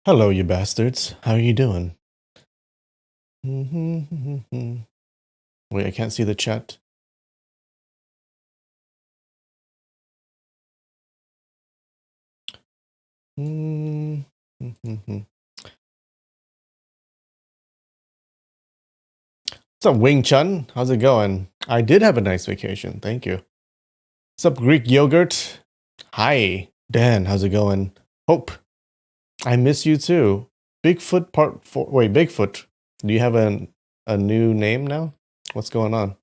Hello, you bastards. How are you doing? Wait, I can't see the chat. What's up, Wing Chun? How's it going? I did have a nice vacation. Thank you. What's up, Greek Yogurt? Hi, Dan. How's it going? Hope. I miss you too. Bigfoot Part 4. Wait, Bigfoot. Do you have a new name now? What's going on?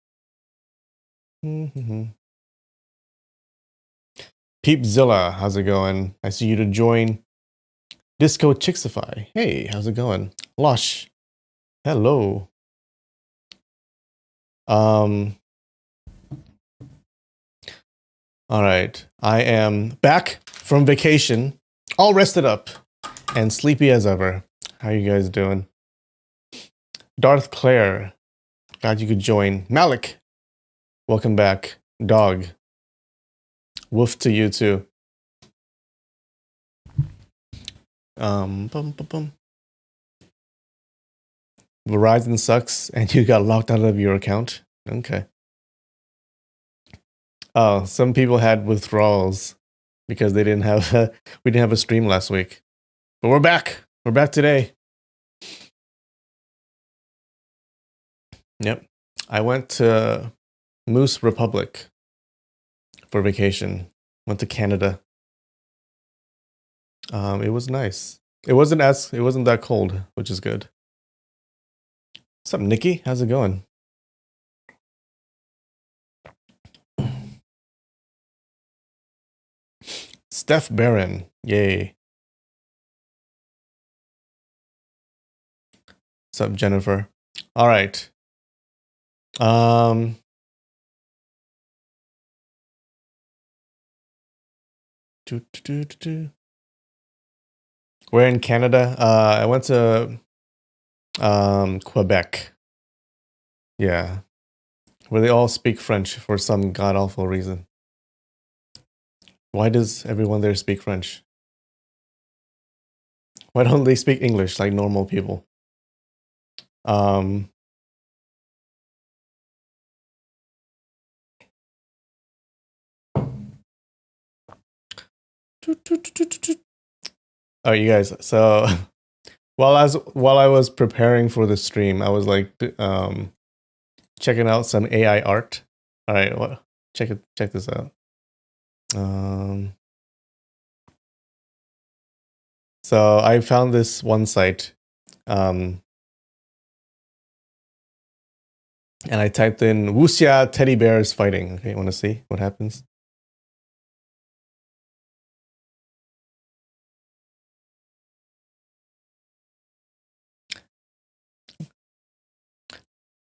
Peepzilla, how's it going? I see you to join. Disco Chixify. Hey, how's it going? Lush. Hello. All right. I am back from vacation, all rested up and sleepy as ever. How you guys doing? Darth Claire. Glad you could join. Malik. Welcome back. Dog. Woof to you too. Verizon sucks and you got locked out of your account. Okay. Oh, some people had withdrawals because they didn't have we didn't have a stream last week. But we're back. We're back today. Yep. I went to Moose Republic for vacation. Went to Canada. It was nice. It wasn't that cold, which is good. What's up, Nikki? How's it going? Steph Barron. Yay. What's up, Jennifer? All right. We're in Canada. I went to Quebec. Yeah. Where they all speak French for some god-awful reason. Why does everyone there speak French? Why don't they speak English like normal people? Oh, you guys. So while I was preparing for the stream, I was like checking out some AI art. All right, well, check this out. So I found this one site, and I typed in Wuxia teddy bears fighting. Okay, want to see what happens?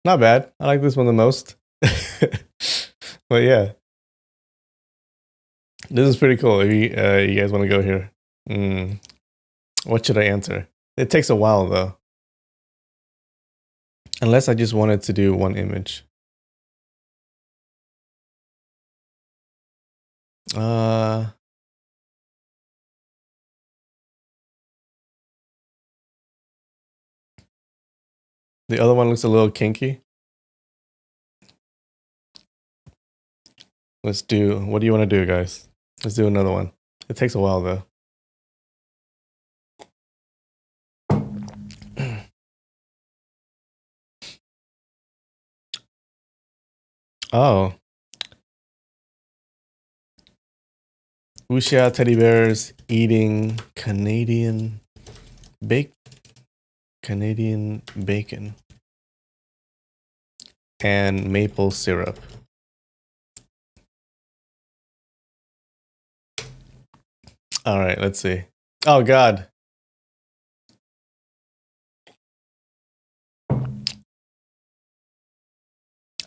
Not bad. I like this one the most. But yeah, this is pretty cool. If you guys want to go here, what should I answer? It takes a while though. Unless I just wanted to do one image. The other one looks a little kinky. Let's do, what do you want to do, guys? Let's do another one. It takes a while though. Oh. Wuxia teddy bears eating Canadian bacon and maple syrup. All right, let's see. Oh God.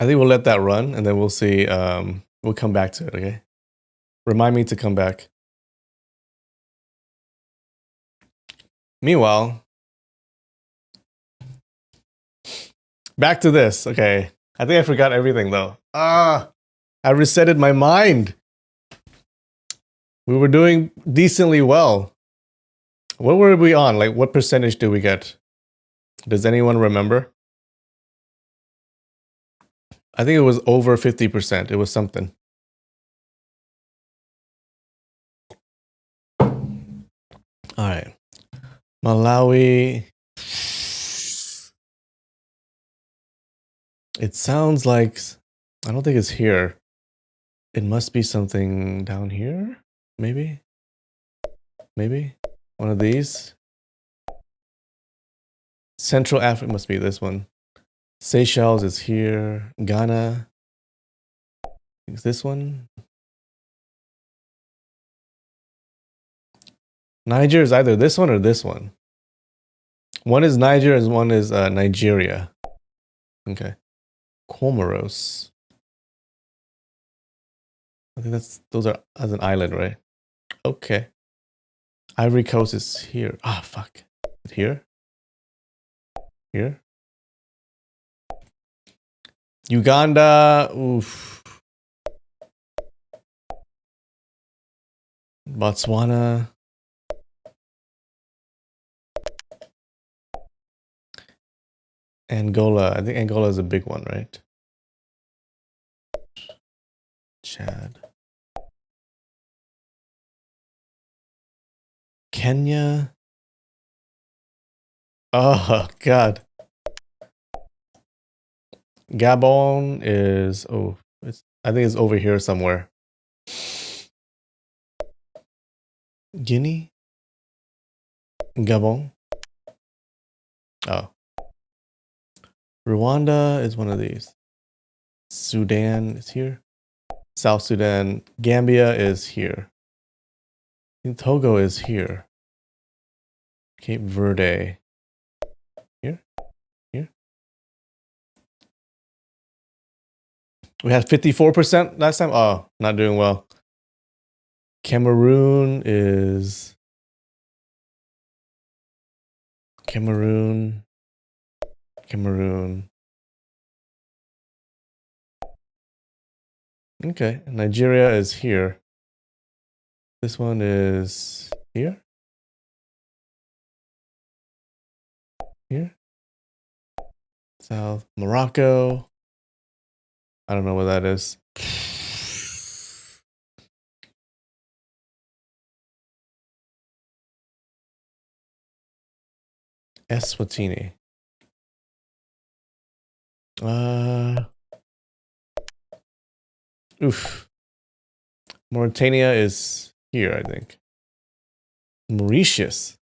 I think we'll let that run and then we'll see. We'll come back to it, okay? Remind me to come back. Meanwhile, back to this. Okay. I think I forgot everything though. I resetted my mind. We were doing decently well. What were we on? Like, what percentage did we get? Does anyone remember? I think it was over 50%. It was something. All right. Malawi. It sounds like, I don't think it's here. It must be something down here. Maybe. Maybe one of these. Central Africa must be this one. Seychelles is here. Ghana. Is this one? Niger is either this one or this one. One is Niger and one is Nigeria. Okay. Comoros. I think those are as an island, right? Okay. Ivory Coast is here. Ah, fuck. Here? Here? Uganda. Oof. Botswana. Angola. I think Angola is a big one, right? Chad. Kenya. Oh, God. Gabon is, I think it's over here somewhere. Guinea? Gabon? Oh. Rwanda is one of these. Sudan is here. South Sudan. Gambia is here. I think Togo is here. Cape Verde. Here? Here? We had 54% last time? Oh, not doing well. Cameroon is... Cameroon. Okay, Nigeria is here. This one is here. Here. South Morocco. I don't know what that is. Eswatini. Oof. Mauritania is here, I think. Mauritius.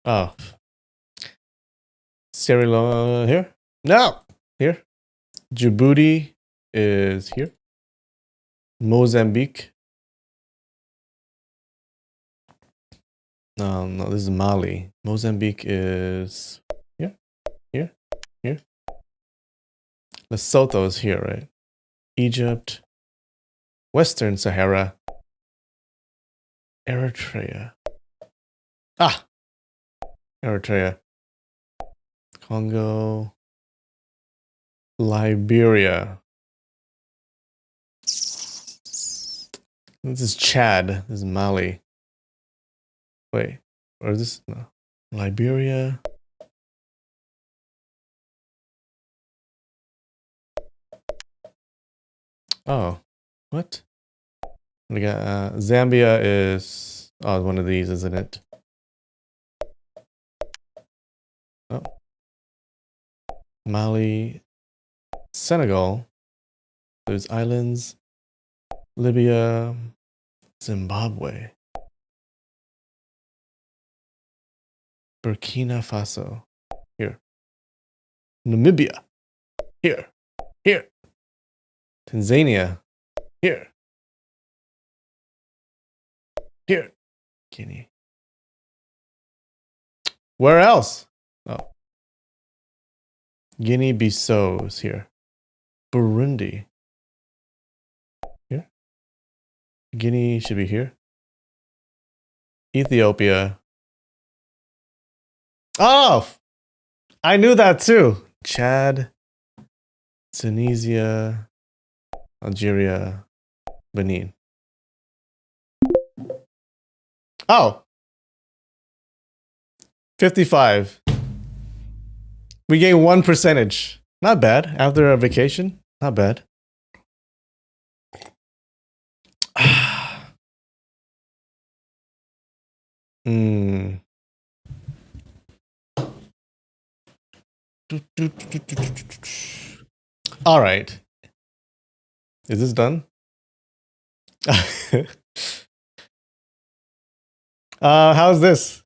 Oh. Sierra Leone here? No! Here. Djibouti is here. Mozambique. No, this is Mali. Mozambique is here. Lesotho is here, right? Egypt. Western Sahara. Eritrea. Ah! Eritrea. Congo. Liberia. This is Chad. This is Mali. Wait, or is this? No. Liberia. Oh, what? We got Zambia is one of these, isn't it? Oh, Mali, Senegal. There's islands. Libya, Zimbabwe, Burkina Faso. Here. Namibia. Here. Tanzania. Here. Guinea. Where else? Oh. Guinea-Bissau is here. Burundi. Here. Guinea should be here. Ethiopia. Oh! I knew that too. Chad. Tunisia, Algeria, Benin. Oh, 55. We gained 1%. Not bad. After a vacation, not bad. Hmm. All right. Is this done? How's this?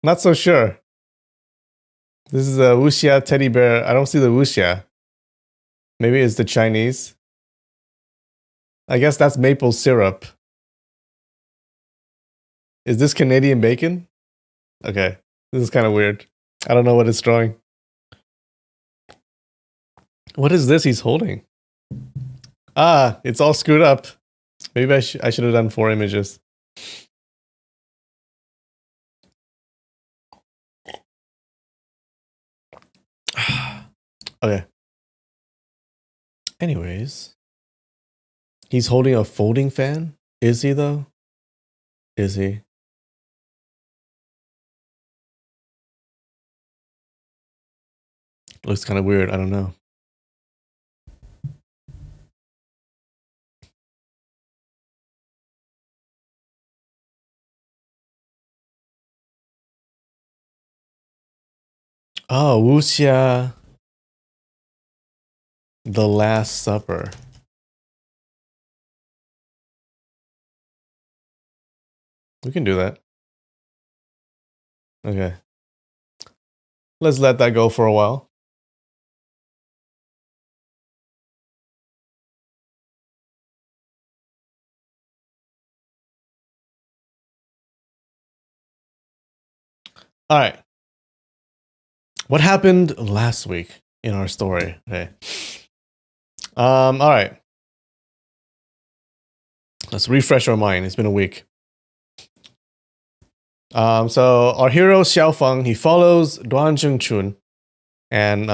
Not so sure. This is a Wuxia teddy bear. I don't see the Wuxia. Maybe it's the Chinese. I guess that's maple syrup. Is this Canadian bacon? Okay. This is kind of weird. I don't know what it's drawing. What is this he's holding? Ah, it's all screwed up. Maybe I should have done 4 images. Okay. Anyways. He's holding a folding fan? Is he though? Is he? Looks kind of weird. I don't know. Oh, Wuxia. The Last Supper. We can do that. Okay. Let's let that go for a while. All right. What happened last week in our story? Okay. All right. Let's refresh our mind. It's been a week. So our hero Xiao Feng, he follows Duan Zhengchun, and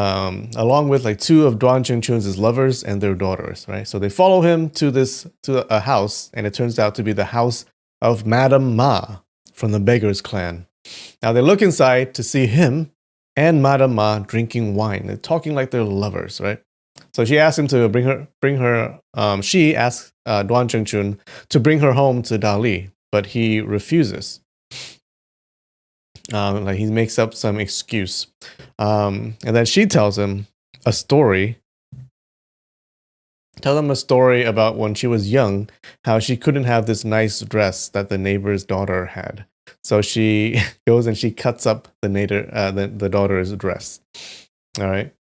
along with like 2 of Duan Zhengchun's lovers and their daughters, right? So they follow him to a house, and it turns out to be the house of Madame Ma from the Beggars clan. Now they look inside to see him and Madame Ma drinking wine and talking like they're lovers, right? So she asks him to bring her. She asks Duan Zhengchun to bring her home to Dali, but he refuses. Like he makes up some excuse, and then she tells him a story. Tell them a story about when she was young, how she couldn't have this nice dress that the neighbor's daughter had. So she goes and she cuts up the daughter's dress. All right.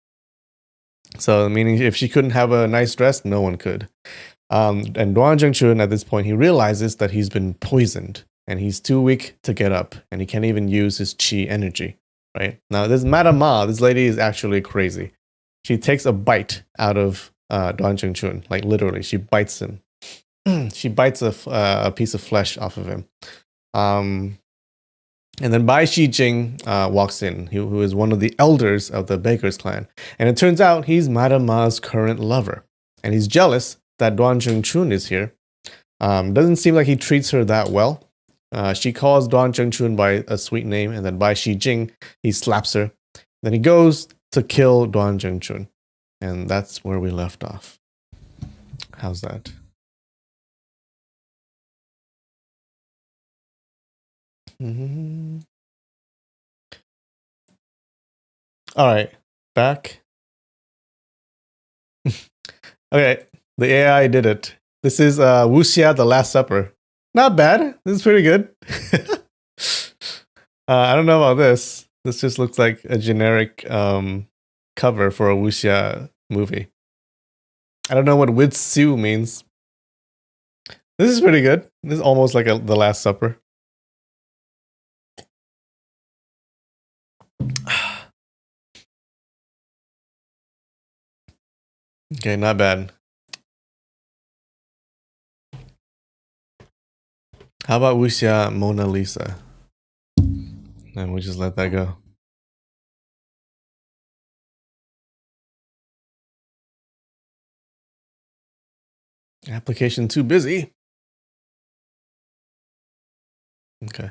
So meaning if she couldn't have a nice dress, no one could. And Duan Zhengchun at this point, he realizes that he's been poisoned and he's too weak to get up and he can't even use his chi energy. Right now, this Madame Ma, this lady is actually crazy. She takes a bite out of Duan Zhengchun, like literally, she bites him. She bites a piece of flesh off of him. And then Bai Shijing walks in, who is one of the elders of the Beggars clan. And it turns out he's Madame Ma's current lover. And he's jealous that Duan Zhengchun is here. Doesn't seem like he treats her that well. She calls Duan Zhengchun by a sweet name, and then Bai Shijing, he slaps her. Then he goes to kill Duan Zhengchun. And that's where we left off. How's that? Mm-hmm. All right, back. Okay, the AI did it. This is Wuxia, The Last Supper. Not bad. This is pretty good. I don't know about this. This just looks like a generic cover for a Wuxia movie. I don't know what with Su means. This is pretty good. This is almost like The Last Supper. Okay, not bad. How about Wuxia Mona Lisa? And we just let that go. Application too busy. Okay.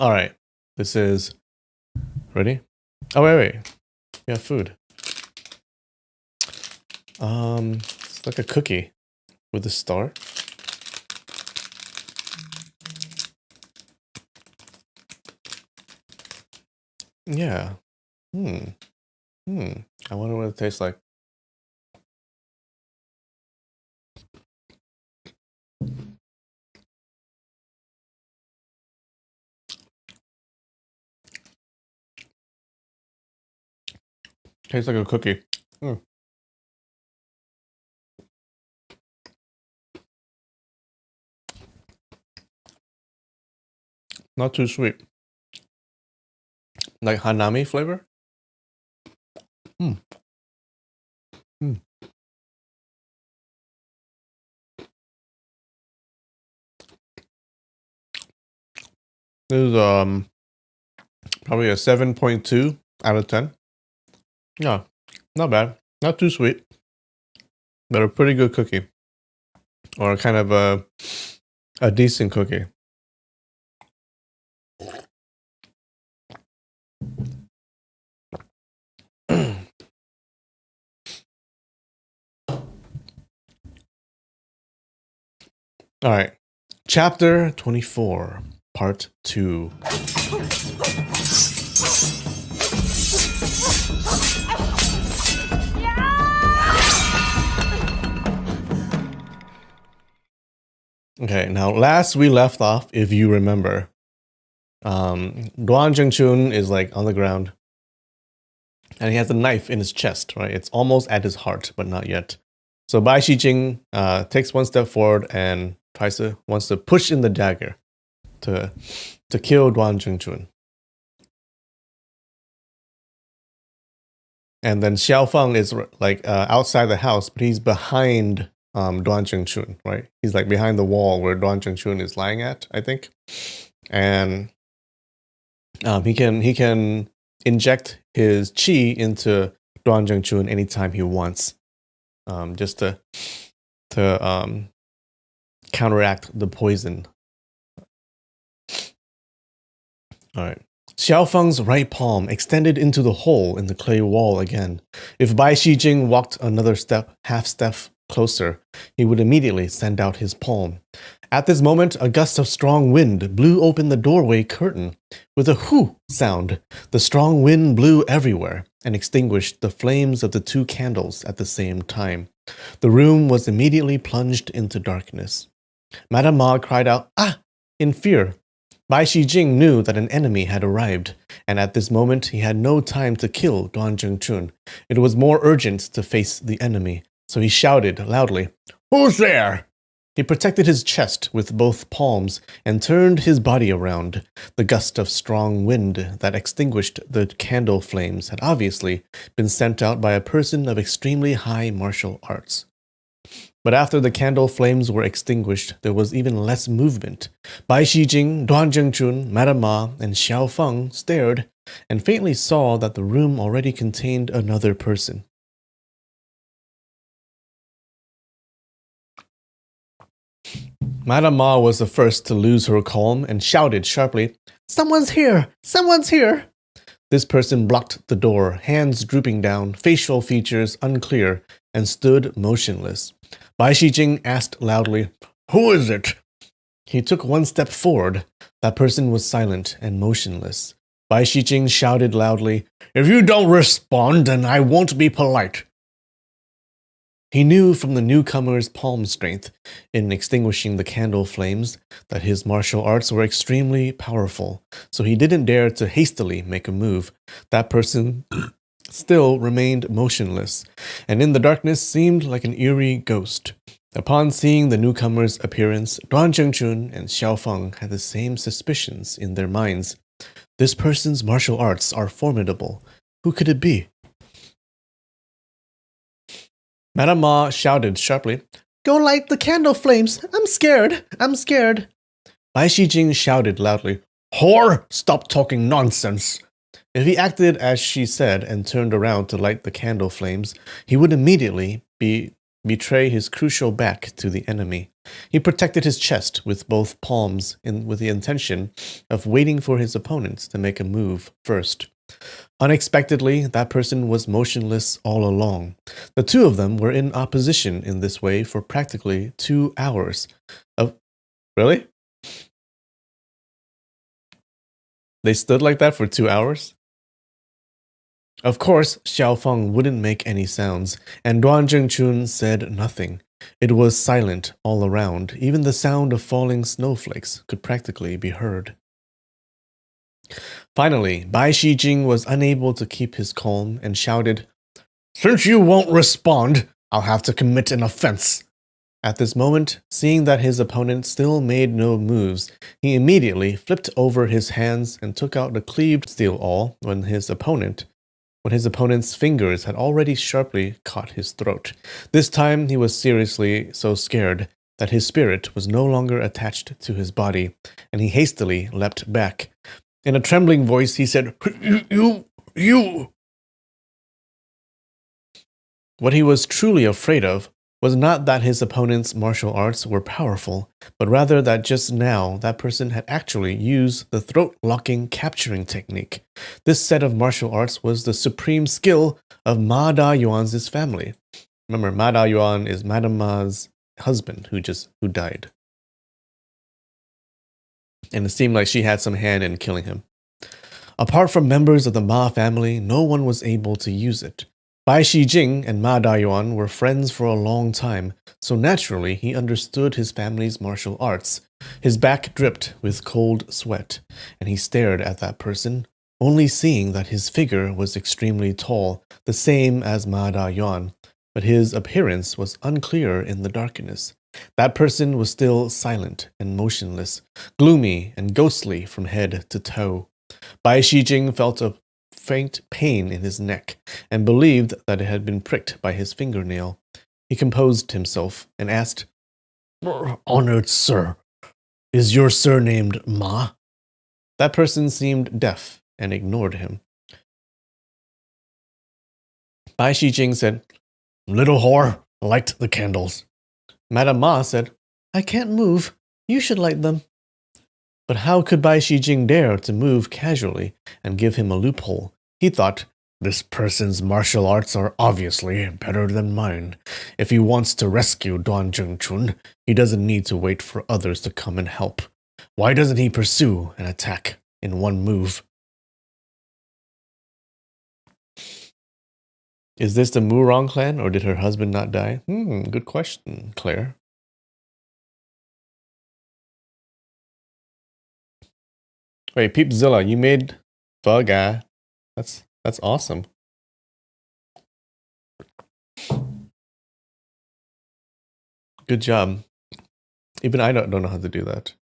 All right. This is ready. Oh wait. We have food. It's like a cookie with a star. Yeah. I wonder what it tastes like. Tastes like a cookie. Not too sweet. Like hanami flavor? This is probably a 7.2 out of 10. Yeah, not bad. Not too sweet. But a pretty good cookie. Or kind of a decent cookie. All right. Chapter 24, Part 2. Okay, now last we left off, if you remember, Duan Zhengchun is like on the ground and he has a knife in his chest, right? It's almost at his heart, but not yet. So Bai Shijing takes one step forward and wants to push in the dagger to kill Duan Zhengchun. And then Xiao Feng is like outside the house, but he's behind Duan Zhengchun, right? He's like behind the wall where Duan Zhengchun is lying at, I think. And he can inject his qi into Duan Zhengchun anytime he wants, just to counteract the poison. All right. Xiao Feng's right palm extended into the hole in the clay wall again. If Bai Shijing walked another half step closer, he would immediately send out his palm. At this moment, a gust of strong wind blew open the doorway curtain. With a hoo sound, the strong wind blew everywhere and extinguished the flames of the two candles at the same time. The room was immediately plunged into darkness. Madame Ma cried out, "Ah!" in fear. Bai Shijing knew that an enemy had arrived, and at this moment he had no time to kill Duan Zhengchun. It was more urgent to face the enemy, so he shouted loudly, "Who's there?" He protected his chest with both palms and turned his body around. The gust of strong wind that extinguished the candle flames had obviously been sent out by a person of extremely high martial arts. But after the candle flames were extinguished, there was even less movement. Bai Shijing, Duan Zhengchun, Madame Ma, and Xiao Feng stared and faintly saw that the room already contained another person. Madame Ma was the first to lose her calm and shouted sharply, "Someone's here! Someone's here!" This person blocked the door, hands drooping down, facial features unclear, and stood motionless. Bai Shijing asked loudly, "Who is it?" He took one step forward. That person was silent and motionless. Bai Shijing shouted loudly, "If you don't respond, then I won't be polite." He knew from the newcomer's palm strength in extinguishing the candle flames that his martial arts were extremely powerful, so he didn't dare to hastily make a move. That person still remained motionless, and in the darkness seemed like an eerie ghost. Upon seeing the newcomer's appearance, Duan Zhengchun and Xiao Feng had the same suspicions in their minds. This person's martial arts are formidable. Who could it be? Madame Ma shouted sharply, "Go light the candle flames! I'm scared! I'm scared!" Bai Shijing shouted loudly, "Whore! Stop talking nonsense!" If he acted as she said and turned around to light the candle flames, he would immediately betray his crucial back to the enemy. He protected his chest with both palms with the intention of waiting for his opponents to make a move first. Unexpectedly, that person was motionless all along. The two of them were in opposition in this way for practically 2 hours. Really? They stood like that for 2 hours? Of course, Xiao Feng wouldn't make any sounds, and Duan Zhengchun said nothing. It was silent all around. Even the sound of falling snowflakes could practically be heard. Finally, Bai Shijing was unable to keep his calm and shouted, "Since you won't respond, I'll have to commit an offense." At this moment, seeing that his opponent still made no moves, he immediately flipped over his hands and took out the cleaved steel awl when his opponent's fingers had already sharply caught his throat. This time he was seriously so scared that his spirit was no longer attached to his body, and he hastily leapt back. In a trembling voice, he said, You! What he was truly afraid of was not that his opponent's martial arts were powerful, but rather that just now that person had actually used the throat-locking capturing technique. This set of martial arts was the supreme skill of Ma Da-yuan's family. Remember, Ma Da-yuan is Madame Ma's husband who died. And it seemed like she had some hand in killing him. Apart from members of the Ma family, no one was able to use it. Bai Shijing and Ma Dayuan were friends for a long time, so naturally he understood his family's martial arts. His back dripped with cold sweat, and he stared at that person, only seeing that his figure was extremely tall, the same as Ma Dayuan, but his appearance was unclear in the darkness. That person was still silent and motionless, gloomy and ghostly from head to toe. Bai Shijing felt a faint pain in his neck and believed that it had been pricked by his fingernail. He composed himself and asked, "Honored sir, is your surname Ma?" That person seemed deaf and ignored him. Bai Shijing said, "Little whore, light the candles." Madame Ma said, "I can't move. You should light them." But how could Bai Shijing dare to move casually and give him a loophole? He thought, this person's martial arts are obviously better than mine. If he wants to rescue Duan Zhengchun, he doesn't need to wait for others to come and help. Why doesn't he pursue and attack in one move? Is this the Murong clan, or did her husband not die? Good question, Claire. Wait, Peepzilla, you made Pho Guy. That's awesome. Good job. Even I don't know how to do that.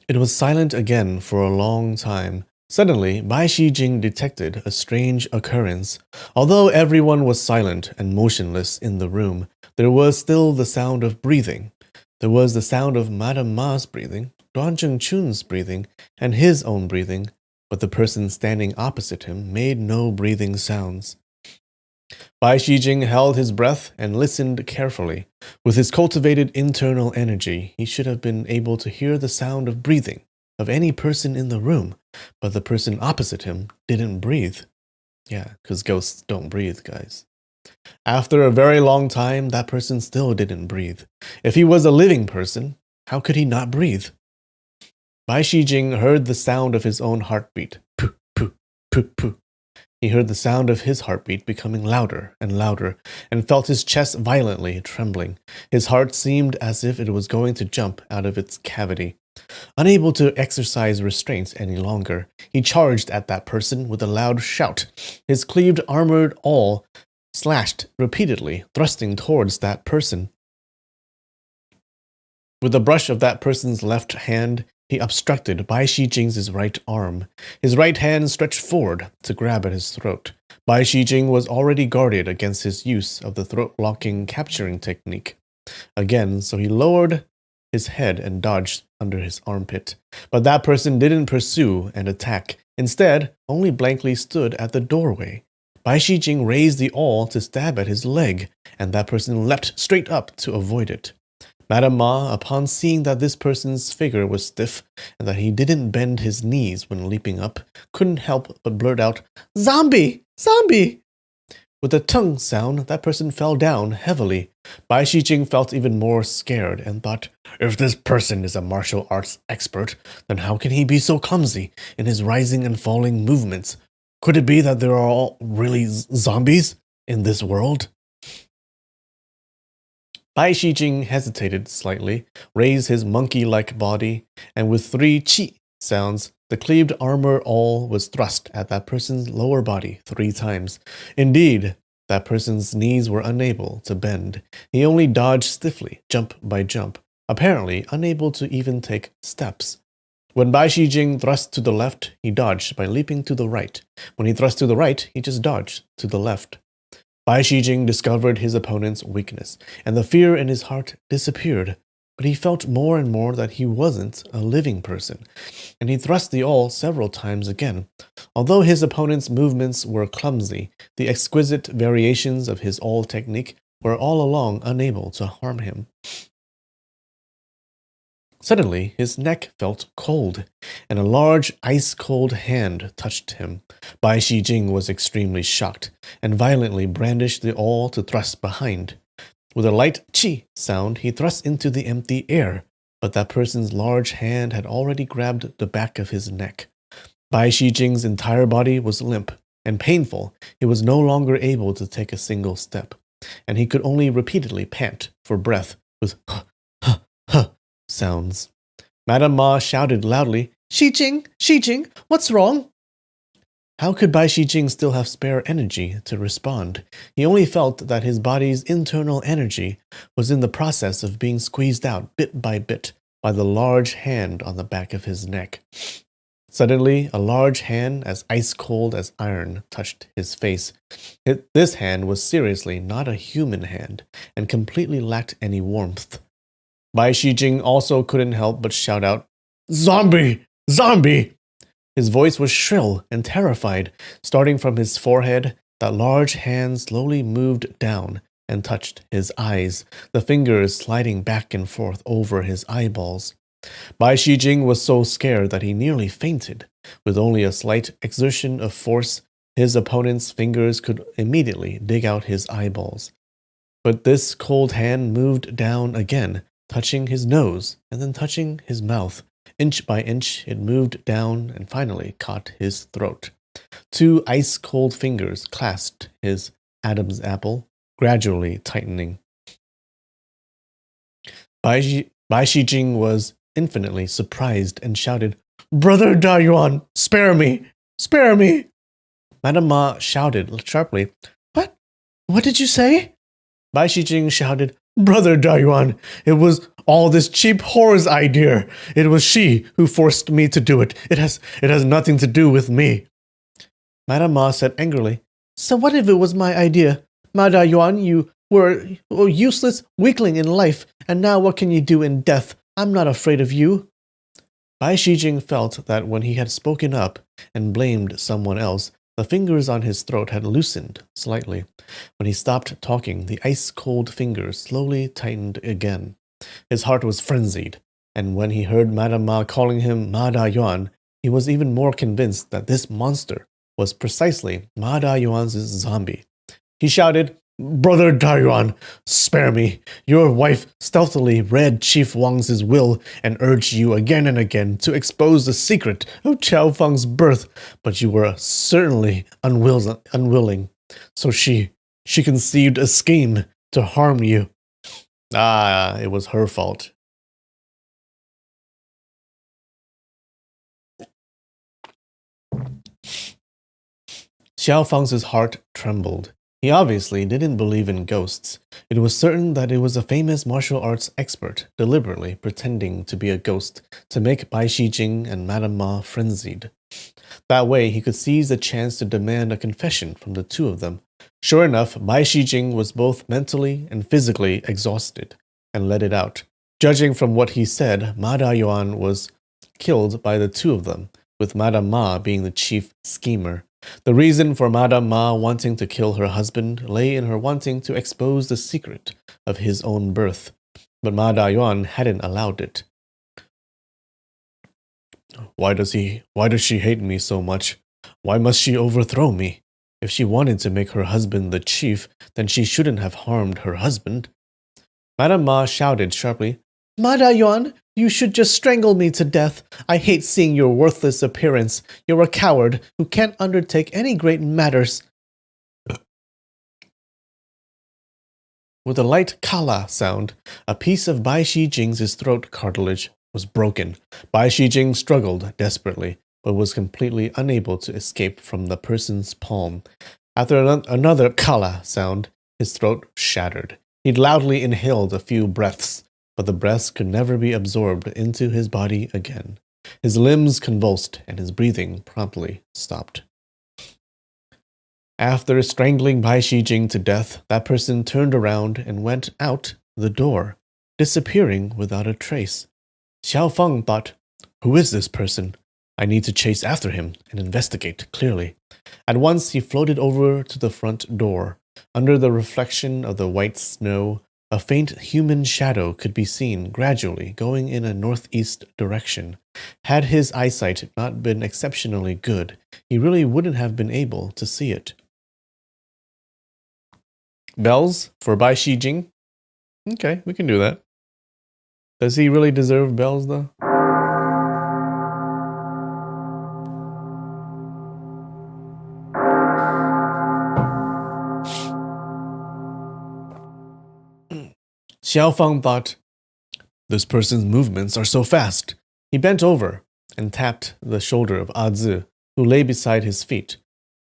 It was silent again for a long time. Suddenly, Bai Shijing detected a strange occurrence. Although everyone was silent and motionless in the room, there was still the sound of breathing. There was the sound of Madame Ma's breathing, Duan Zhengchun's breathing, and his own breathing, but the person standing opposite him made no breathing sounds. Bai Shijing held his breath and listened carefully. With his cultivated internal energy, he should have been able to hear the sound of breathing of any person in the room, but the person opposite him didn't breathe. Yeah, because ghosts don't breathe, guys. After a very long time, that person still didn't breathe. If he was a living person, how could he not breathe? Bai Shijing heard the sound of his own heartbeat. Poo, poo, poo, poo. He heard the sound of his heartbeat becoming louder, and felt his chest violently trembling. His heart seemed as if it was going to jump out of its cavity. Unable to exercise restraint any longer, he charged at that person with a loud shout. His cleaved armored awl slashed repeatedly, thrusting towards that person. With the brush of that person's left hand, he obstructed Bai Shijing's right arm. His right hand stretched forward to grab at his throat. Bai Shijing was already guarded against his use of the throat-locking capturing technique. Again, so he lowered his head and dodged under his armpit. But that person didn't pursue and attack. Instead, only blankly stood at the doorway. Bai Shijing raised the awl to stab at his leg, and that person leapt straight up to avoid it. Madame Ma, upon seeing that this person's figure was stiff and that he didn't bend his knees when leaping up, couldn't help but blurt out, "Zombie! Zombie!" With a tongue sound, that person fell down heavily. Bai Shijing felt even more scared and thought, if this person is a martial arts expert, then how can he be so clumsy in his rising and falling movements? Could it be that there are all really zombies in this world? Bai Shijing hesitated slightly, raised his monkey-like body, and with 3 chi sounds, the cleaved armor awl was thrust at that person's lower body 3 times. Indeed, that person's knees were unable to bend. He only dodged stiffly, jump by jump, apparently unable to even take steps. When Bai Shijing thrust to the left, he dodged by leaping to the right. When he thrust to the right, he just dodged to the left. Bai Shijing discovered his opponent's weakness, and the fear in his heart disappeared. But he felt more and more that he wasn't a living person, and he thrust the awl several times again. Although his opponent's movements were clumsy, the exquisite variations of his awl technique were all along unable to harm him. Suddenly, his neck felt cold, and a large, ice-cold hand touched him. Bai Shijing was extremely shocked, and violently brandished the awl to thrust behind. With a light chi sound, he thrust into the empty air, but that person's large hand had already grabbed the back of his neck. Bai Shijing's entire body was limp and painful. He was no longer able to take a single step, and he could only repeatedly pant for breath with sounds. Madame Ma shouted loudly, "Shijing! Shijing! What's wrong?" How could Bai Shijing still have spare energy to respond? He only felt that his body's internal energy was in the process of being squeezed out bit by the large hand on the back of his neck. Suddenly, a large hand as ice-cold as iron touched his face. This hand was seriously not a human hand, and completely lacked any warmth. Bai Shijing also couldn't help but shout out, "Zombie! Zombie!" His voice was shrill and terrified. Starting from his forehead, that large hand slowly moved down and touched his eyes, the fingers sliding back and forth over his eyeballs. Bai Shijing was so scared that he nearly fainted. With only a slight exertion of force, his opponent's fingers could immediately dig out his eyeballs. But this cold hand moved down again, touching his nose and then touching his mouth. Inch by inch, it moved down and finally caught his throat. 2 ice-cold fingers clasped his Adam's apple, gradually tightening. Bai Shijing was infinitely surprised and shouted, "Brother Dayuan, spare me! Spare me!" Madame Ma shouted sharply, "What? What did you say?" Bai Shijing shouted, "Brother Dayuan, it was all this cheap whore's idea. It was she who forced me to do it. It has nothing to do with me." Madame Ma said angrily, "So what if it was my idea? Ma Dayuan, you were a useless weakling in life, and now what can you do in death? I'm not afraid of you." Bai Shijing felt that when he had spoken up and blamed someone else, the fingers on his throat had loosened slightly. When he stopped talking, the ice-cold fingers slowly tightened again. His heart was frenzied, and when he heard Madame Ma calling him Ma Da-yuan, he was even more convinced that this monster was precisely Ma Da-yuan's zombie. He shouted, "Brother Da-yuan, spare me. Your wife stealthily read Chief Wang's will and urged you again and again to expose the secret of Qiao Feng's birth, but you were certainly unwilling. So she conceived a scheme to harm you." Ah, it was her fault. Xiao Fang's heart trembled. He obviously didn't believe in ghosts. It was certain that it was a famous martial arts expert deliberately pretending to be a ghost to make Bai Shijing and Madame Ma frenzied. That way, he could seize the chance to demand a confession from the two of them. Sure enough, Bai Shijing was both mentally and physically exhausted and let it out. Judging from what he said, Ma Dayuan was killed by the two of them, with Madame Ma being the chief schemer. The reason for Madame Ma wanting to kill her husband lay in her wanting to expose the secret of his own birth, but Ma Dayuan hadn't allowed it. Why does she hate me so much? Why must she overthrow me? If she wanted to make her husband the chief, then she shouldn't have harmed her husband. Madame Ma shouted sharply, Ma Dayuan, you should just strangle me to death. I hate seeing your worthless appearance. You're a coward who can't undertake any great matters. With a light kala sound, a piece of Bai Shijing's throat cartilage was broken. Bai Shijing struggled desperately, but was completely unable to escape from the person's palm. After another kala sound, his throat shattered. He loudly inhaled a few breaths, but the breaths could never be absorbed into his body again. His limbs convulsed, and his breathing promptly stopped. After strangling Bai Shijing to death, that person turned around and went out the door, disappearing without a trace. Xiao Feng thought, who is this person? I need to chase after him and investigate clearly. At once he floated over to the front door. Under the reflection of the white snow, a faint human shadow could be seen gradually going in a northeast direction. Had his eyesight not been exceptionally good, he really wouldn't have been able to see it. Bells for Bai Shijing? Okay, we can do that. Does he really deserve bells, though? Xiao Feng thought, this person's movements are so fast. He bent over and tapped the shoulder of A Zi, who lay beside his feet.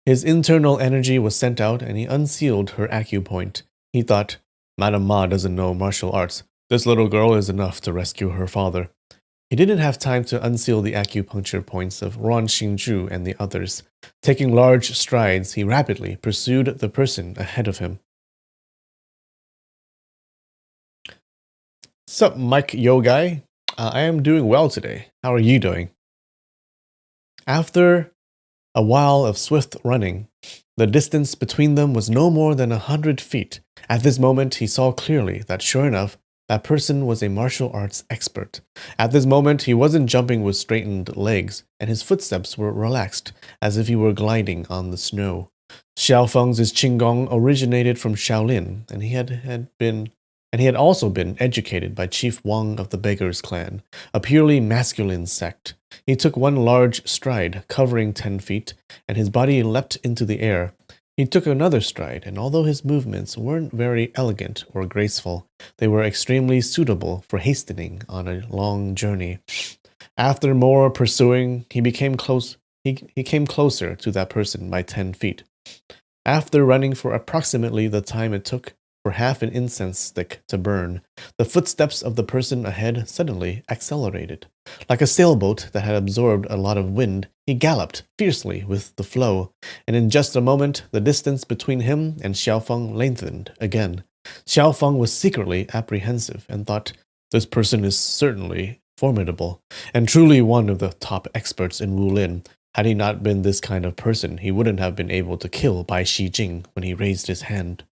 His internal energy was sent out and he unsealed her acupoint. He thought, Madame Ma doesn't know martial arts. This little girl is enough to rescue her father. He didn't have time to unseal the acupuncture points of Ruan Xingzhu and the others. Taking large strides, he rapidly pursued the person ahead of him. Sup, Mike Yo Guy? I am doing well today. How are you doing? After a while of swift running, the distance between them was no more than 100 feet. At this moment, he saw clearly that, sure enough, that person was a martial arts expert. At this moment, he wasn't jumping with straightened legs, and his footsteps were relaxed, as if he were gliding on the snow. Xiao Feng's Qinggong originated from Shaolin, and he had also been educated by Chief Wang of the Beggars Clan, a purely masculine sect. He took one large stride, covering 10 feet, and his body leapt into the air. He took another stride, and although his movements weren't very elegant or graceful, they were extremely suitable for hastening on a long journey. After more pursuing, he came closer to that person by 10 feet. After running for approximately the time it took for half an incense stick to burn, the footsteps of the person ahead suddenly accelerated. Like a sailboat that had absorbed a lot of wind, he galloped fiercely with the flow, and in just a moment, the distance between him and Xiao Feng lengthened again. Xiao Feng was secretly apprehensive and thought, this person is certainly formidable, and truly one of the top experts in Wulin. Had he not been this kind of person, he wouldn't have been able to kill Bai Shijing when he raised his hand.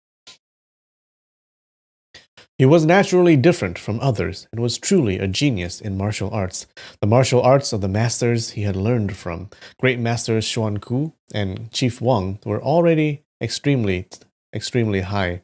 He was naturally different from others and was truly a genius in martial arts. The martial arts of the masters he had learned from, Great Masters Xuan Ku and Chief Wang, were already extremely high.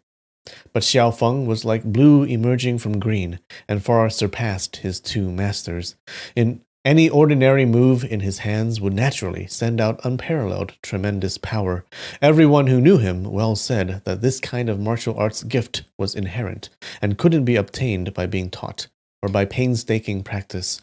But Xiao Feng was like blue emerging from green and far surpassed his two masters. In any ordinary move in his hands would naturally send out unparalleled tremendous power. Everyone who knew him well said that this kind of martial arts gift was inherent and couldn't be obtained by being taught or by painstaking practice.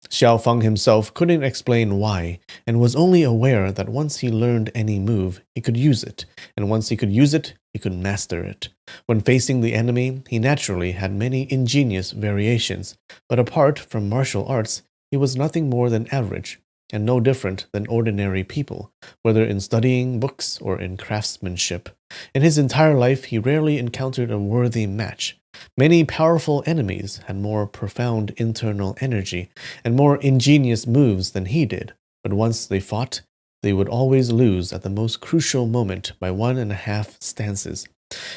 Xiao Feng himself couldn't explain why, and was only aware that once he learned any move, he could use it, and once he could use it, he could master it. When facing the enemy, he naturally had many ingenious variations, but apart from martial arts, he was nothing more than average, and no different than ordinary people, whether in studying books or in craftsmanship. In his entire life, he rarely encountered a worthy match. Many powerful enemies had more profound internal energy and more ingenious moves than he did, but once they fought, they would always lose at the most crucial moment by 1.5 stances,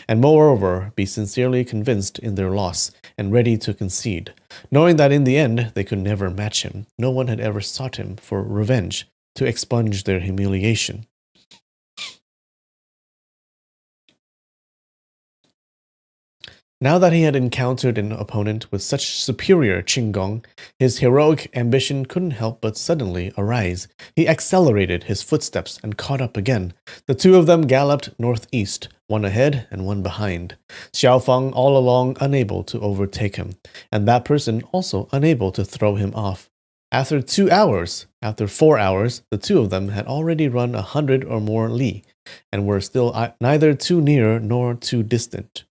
and moreover be sincerely convinced in their loss and ready to concede. Knowing that in the end they could never match him, no one had ever sought him for revenge, to expunge their humiliation. Now that he had encountered an opponent with such superior Qinggong, his heroic ambition couldn't help but suddenly arise. He accelerated his footsteps and caught up again. The two of them galloped northeast, one ahead and one behind. Xiao Feng all along unable to overtake him, and that person also unable to throw him off. After 4 hours, the two of them had already run 100 or more li, and were still neither too near nor too distant.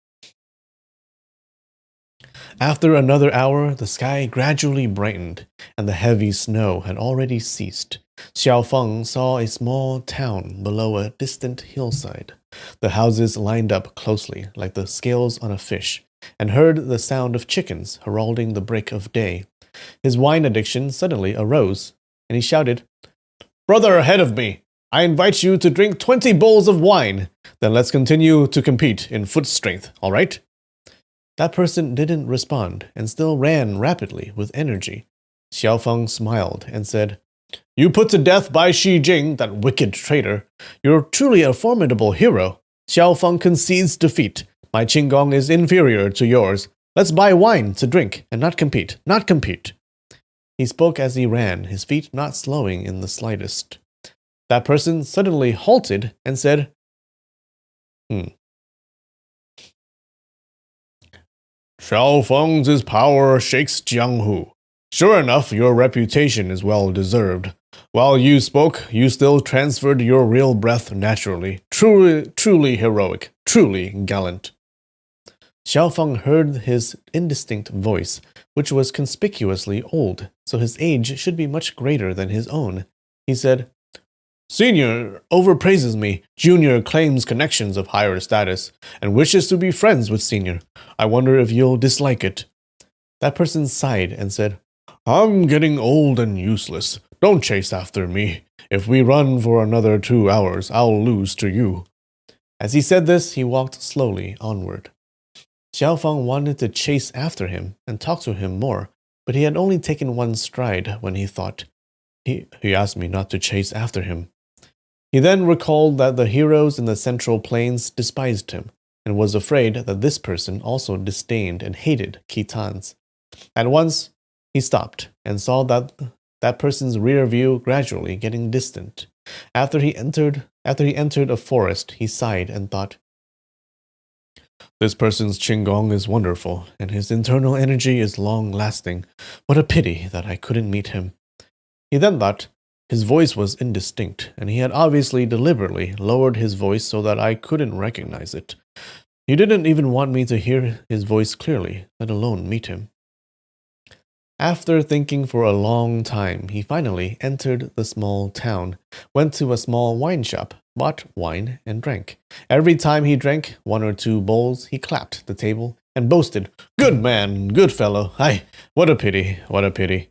After another hour, the sky gradually brightened, and the heavy snow had already ceased. Xiao Feng saw a small town below a distant hillside. The houses lined up closely, like the scales on a fish, and heard the sound of chickens heralding the break of day. His wine addiction suddenly arose, and he shouted, "Brother ahead of me, I invite you to drink 20 bowls of wine. Then let's continue to compete in foot strength, all right?" That person didn't respond and still ran rapidly with energy. Xiao Feng smiled and said, "You put to death Bai Shi Jing, that wicked traitor. You're truly a formidable hero. Xiao Feng concedes defeat. My Qinggong is inferior to yours. Let's buy wine to drink and not compete, not compete." He spoke as he ran, his feet not slowing in the slightest. That person suddenly halted and said, "Xiao Feng's power shakes Jianghu. Sure enough, your reputation is well deserved. While you spoke, you still transferred your real breath naturally. Truly heroic, truly gallant." Xiao Feng heard his indistinct voice, which was conspicuously old, so his age should be much greater than his own. He said, "Senior overpraises me. Junior claims connections of higher status and wishes to be friends with Senior. I wonder if you'll dislike it." That person sighed and said, "I'm getting old and useless. Don't chase after me. If we run for another 2 hours, I'll lose to you." As he said this, he walked slowly onward. Xiao Feng wanted to chase after him and talk to him more, but he had only taken one stride when he thought, He asked me not to chase after him." He then recalled that the heroes in the Central Plains despised him, and was afraid that this person also disdained and hated Khitans. At once, he stopped and saw that person's rear view gradually getting distant. After he entered a forest, he sighed and thought, "This person's Qinggong is wonderful, and his internal energy is long-lasting. What a pity that I couldn't meet him." He then thought, his voice was indistinct, and he had obviously deliberately lowered his voice so that I couldn't recognize it. He didn't even want me to hear his voice clearly, let alone meet him. After thinking for a long time, he finally entered the small town, went to a small wine shop, bought wine, and drank. Every time he drank 1 or 2 bowls, he clapped the table and boasted, "Good man, good fellow. Ay, what a pity, what a pity."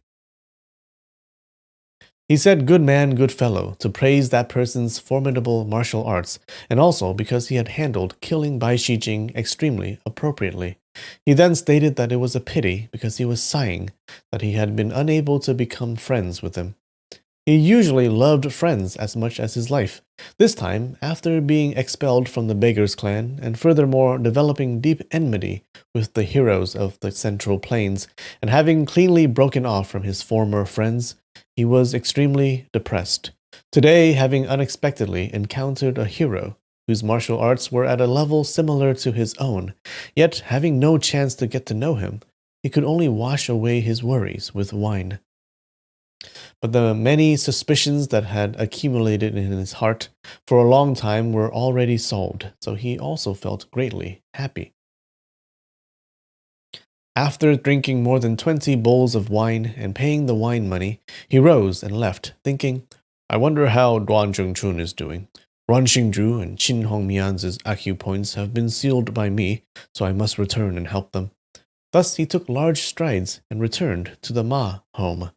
He said "good man, good fellow" to praise that person's formidable martial arts, and also because he had handled killing Bai Shijing extremely appropriately. He then stated that it was a pity because he was sighing that he had been unable to become friends with him. He usually loved friends as much as his life. This time, after being expelled from the Beggars clan, and furthermore developing deep enmity with the heroes of the Central Plains, and having cleanly broken off from his former friends, he was extremely depressed. Today, having unexpectedly encountered a hero whose martial arts were at a level similar to his own, yet having no chance to get to know him, he could only wash away his worries with wine. But the many suspicions that had accumulated in his heart for a long time were already solved, so he also felt greatly happy. After drinking more than 20 bowls of wine and paying the wine money, he rose and left, thinking, I wonder how Duan Zhengchun is doing. Ron Xingzhu and Qin Hongmian's acupoints have been sealed by me, so I must return and help them. Thus he took large strides and returned to the Ma home.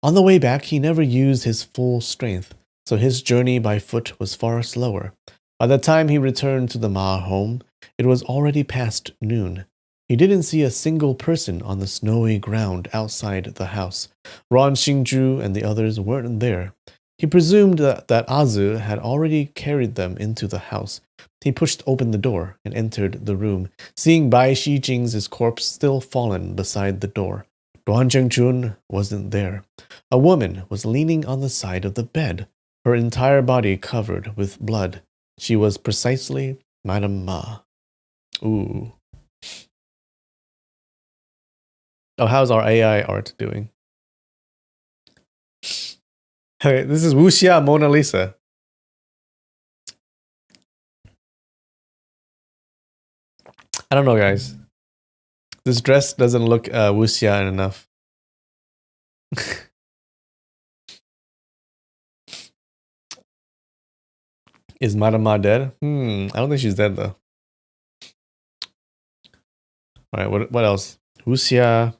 On the way back, he never used his full strength, so his journey by foot was far slower. By the time he returned to the Ma home, it was already past noon. He didn't see a single person on the snowy ground outside the house. Ron Xingzhu and the others weren't there. He presumed that Azu had already carried them into the house. He pushed open the door and entered the room, seeing Bai Shijing's corpse still fallen beside the door. Duan Zhengchun wasn't there. A woman was leaning on the side of the bed, her entire body covered with blood. She was precisely Madame Ma. Ooh. Oh, how's our AI art doing? Okay, this is Wuxia Mona Lisa. I don't know, guys. This dress doesn't look Wuxia enough. Is Madame Ma dead? I don't think she's dead, though. Alright, what else? Wuxia.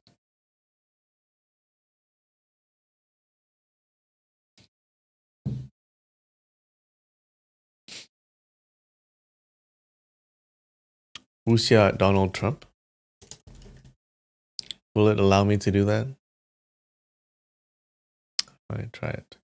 Wuxia Donald Trump. Will it allow me to do that? Alright, try it.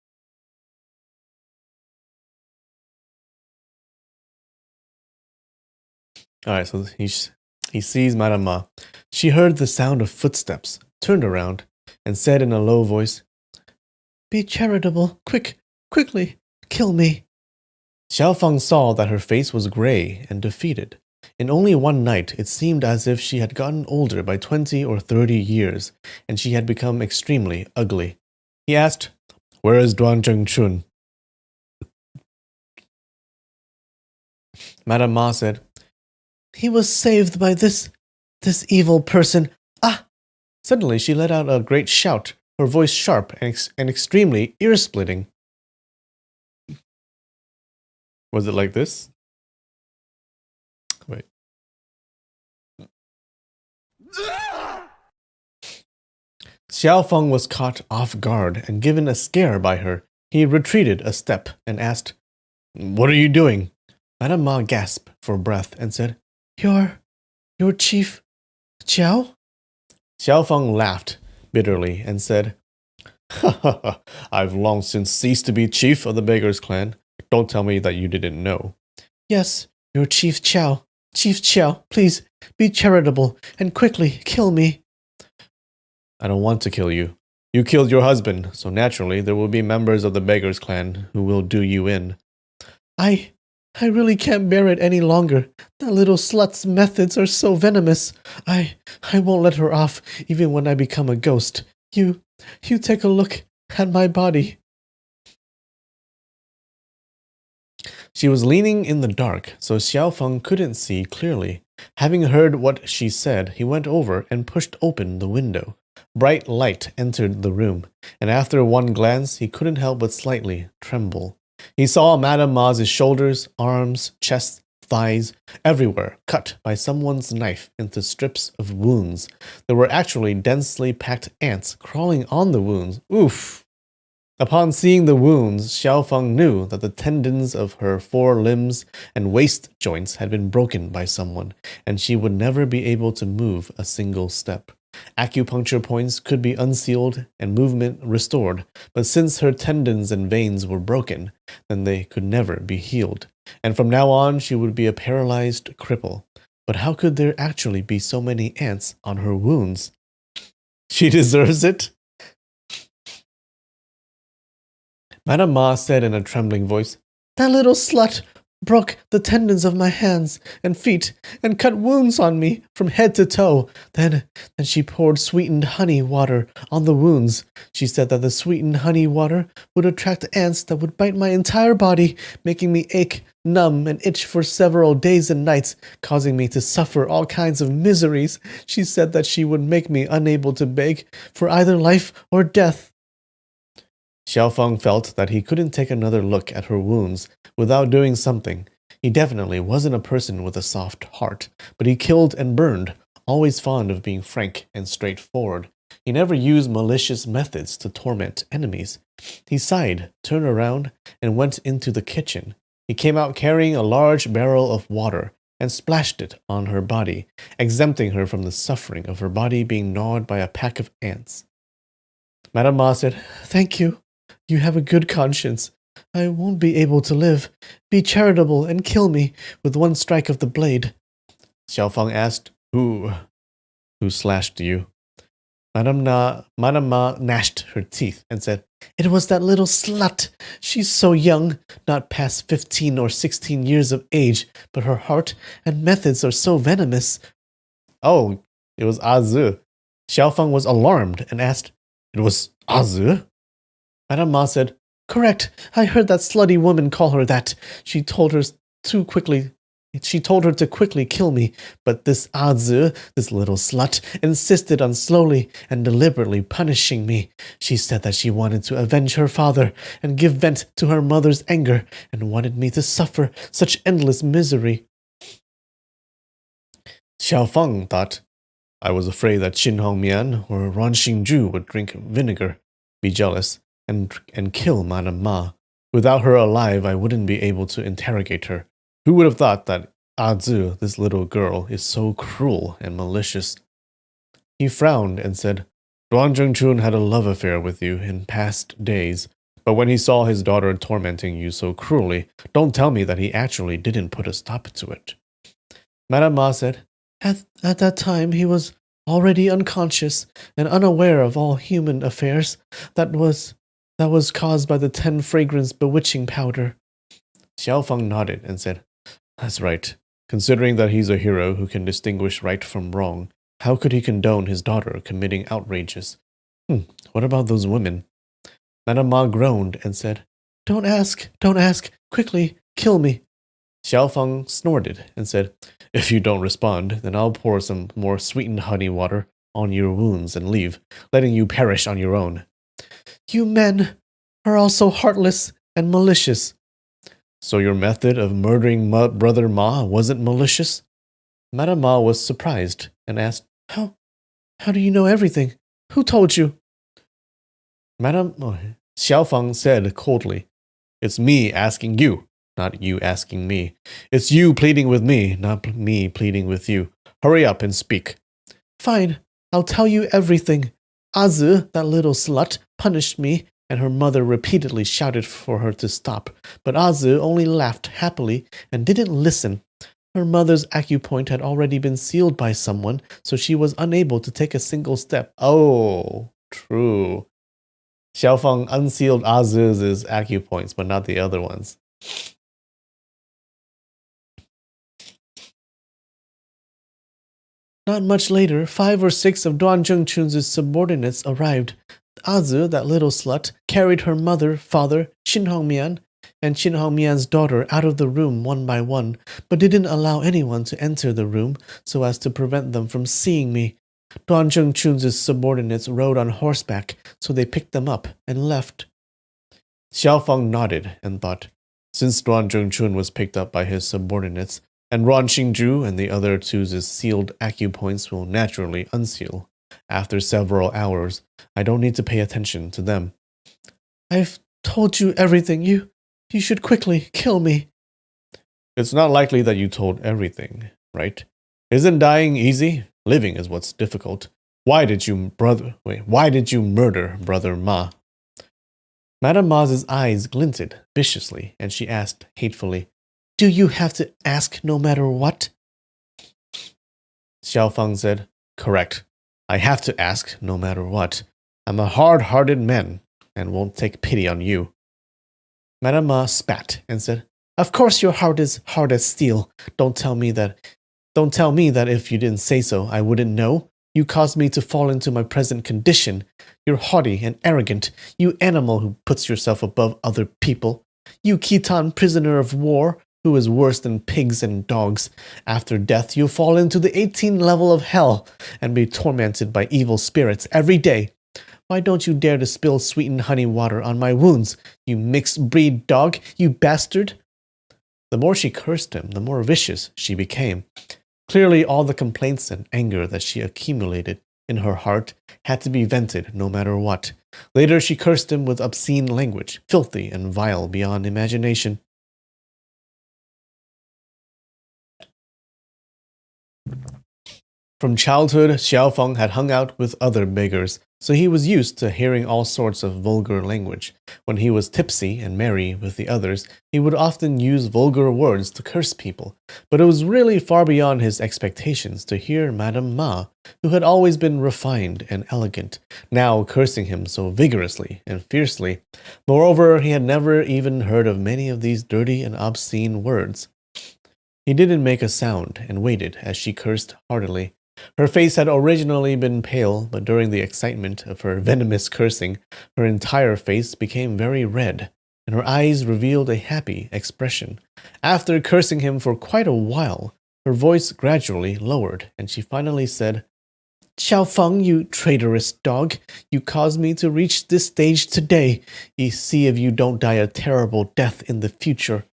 Alright, so he sees Madame Ma. She heard the sound of footsteps, turned around, and said in a low voice, Be charitable, quickly, kill me. Xiaofeng saw that her face was gray and defeated. In only one night, it seemed as if she had gotten older by 20 or 30 years, and she had become extremely ugly. He asked, Where is Duan Zhengchun? Madame Ma said, He was saved by this evil person. Ah! Suddenly she let out a great shout, her voice sharp and extremely ear-splitting. Was it like this? Wait. Xiaofeng was caught off guard and given a scare by her. He retreated a step and asked, What are you doing? Madame Ma gasped for breath and said, Your chief, Xiao? Xiaofeng laughed bitterly and said, I've long since ceased to be chief of the Beggars Clan. Don't tell me that you didn't know. Yes, your Chief Qiao. Chief Qiao, please, be charitable and quickly kill me. I don't want to kill you. You killed your husband, so naturally there will be members of the Beggars Clan who will do you in. I really can't bear it any longer. That little slut's methods are so venomous. I won't let her off, even when I become a ghost. You take a look at my body. She was leaning in the dark, so Xiaofeng couldn't see clearly. Having heard what she said, he went over and pushed open the window. Bright light entered the room, and after one glance, he couldn't help but slightly tremble. He saw Madame Ma's shoulders, arms, chest, thighs, everywhere cut by someone's knife into strips of wounds. There were actually densely packed ants crawling on the wounds. Oof! Upon seeing the wounds, Xiaofeng knew that the tendons of her 4 limbs and waist joints had been broken by someone, and she would never be able to move a single step. Acupuncture points could be unsealed and movement restored, but since her tendons and veins were broken, then they could never be healed, and from now on she would be a paralyzed cripple. But how could there actually be so many ants on her wounds? She deserves it? Madame Ma said in a trembling voice, That little slut broke the tendons of my hands and feet and cut wounds on me from head to toe. Then she poured sweetened honey water on the wounds. She said that the sweetened honey water would attract ants that would bite my entire body, making me ache, numb, and itch for several days and nights, causing me to suffer all kinds of miseries. She said that she would make me unable to beg for either life or death. Xiaofeng felt that he couldn't take another look at her wounds without doing something. He definitely wasn't a person with a soft heart, but he killed and burned, always fond of being frank and straightforward. He never used malicious methods to torment enemies. He sighed, turned around, and went into the kitchen. He came out carrying a large barrel of water and splashed it on her body, exempting her from the suffering of her body being gnawed by a pack of ants. Madame Ma said, "Thank you. You have a good conscience. I won't be able to live. Be charitable and kill me with one strike of the blade." Xiaofeng asked, Who slashed you? Madame Ma gnashed her teeth and said, "It was that little slut. She's so young, not past 15 or 16 years of age, but her heart and methods are so venomous." Oh, it was Azu. Xiaofeng was alarmed and asked, "It was Azu?" Madame Ma said, "Correct. I heard that slutty woman call her that. She told her to quickly kill me, but this Azu, this little slut, insisted on slowly and deliberately punishing me. She said that she wanted to avenge her father and give vent to her mother's anger and wanted me to suffer such endless misery." Xiaofeng thought, "I was afraid that Qin Hongmian or Ran Xingzhu would drink vinegar, be jealous, and kill Madame Ma. Without her alive, I wouldn't be able to interrogate her. Who would have thought that Azu, this little girl, is so cruel and malicious?" He frowned and said, "Duan Zhengchun had a love affair with you in past days, but when he saw his daughter tormenting you so cruelly, don't tell me that he actually didn't put a stop to it." Madame Ma said, At that time he was already unconscious and unaware of all human affairs. That was caused by the 10 fragrance bewitching powder." Xiaofeng nodded and said, "That's right. Considering that he's a hero who can distinguish right from wrong, how could he condone his daughter committing outrages? What about those women?" Madame Ma groaned and said, don't ask. Quickly, kill me." Xiaofeng snorted and said, "If you don't respond, then I'll pour some more sweetened honey water on your wounds and leave, letting you perish on your own." "You men are all so heartless and malicious." "So your method of murdering Brother Ma wasn't malicious?" Madame Ma was surprised and asked, How do you know everything? Who told you?" Xiaofeng said coldly, "It's me asking you, not you asking me. It's you pleading with me, not me pleading with you. Hurry up and speak." "Fine, I'll tell you everything. Azu, that little slut, punished me, and her mother repeatedly shouted for her to stop, but Azu only laughed happily and didn't listen. Her mother's acupoint had already been sealed by someone, so she was unable to take a single step." Oh, true. Xiaofeng unsealed Azu's acupoints, but not the other ones. Not much later, 5 or 6 of Duan Zhengchun's subordinates arrived. Azu, that little slut, carried her mother, father, Qin Hongmian, and Qin Hongmian's daughter out of the room one by one, but didn't allow anyone to enter the room so as to prevent them from seeing me. Duan Zhengchun's subordinates rode on horseback, so they picked them up and left. Xiaofeng nodded and thought, since Duan Zhengchun was picked up by his subordinates, and Ran Xingzhu and the other two's sealed acupoints will naturally unseal. After several hours, I don't need to pay attention to them. "I've told you everything. You should quickly kill me." "It's not likely that you told everything, right? Isn't dying easy? Living is what's difficult. Why did you murder Brother Ma?" Madame Ma's eyes glinted viciously, and she asked hatefully, "Do you have to ask no matter what?" Xiaofeng said, "Correct. I have to ask no matter what. I'm a hard-hearted man and won't take pity on you." Madame Ma spat and said, Of course your heart is hard as steel. Don't tell me that if you didn't say so, I wouldn't know. You caused me to fall into my present condition. You're haughty and arrogant, you animal who puts yourself above other people. You Khitan prisoner of war, who is worse than pigs and dogs. After death, you'll fall into the 18th level of hell and be tormented by evil spirits every day. Why don't you dare to spill sweetened honey water on my wounds, you mixed breed dog, you bastard? The more she cursed him, the more vicious she became. Clearly, all the complaints and anger that she accumulated in her heart had to be vented no matter what. Later, she cursed him with obscene language, filthy and vile beyond imagination. From childhood, Xiaofeng had hung out with other beggars, so he was used to hearing all sorts of vulgar language. When he was tipsy and merry with the others, he would often use vulgar words to curse people. But it was really far beyond his expectations to hear Madame Ma, who had always been refined and elegant, now cursing him so vigorously and fiercely. Moreover, he had never even heard of many of these dirty and obscene words. He didn't make a sound and waited as she cursed heartily. Her face had originally been pale, but during the excitement of her venomous cursing, her entire face became very red, and her eyes revealed a happy expression. After cursing him for quite a while, her voice gradually lowered, and she finally said, Xiaofeng, you traitorous dog, you caused me to reach this stage today. See if you don't die a terrible death in the future.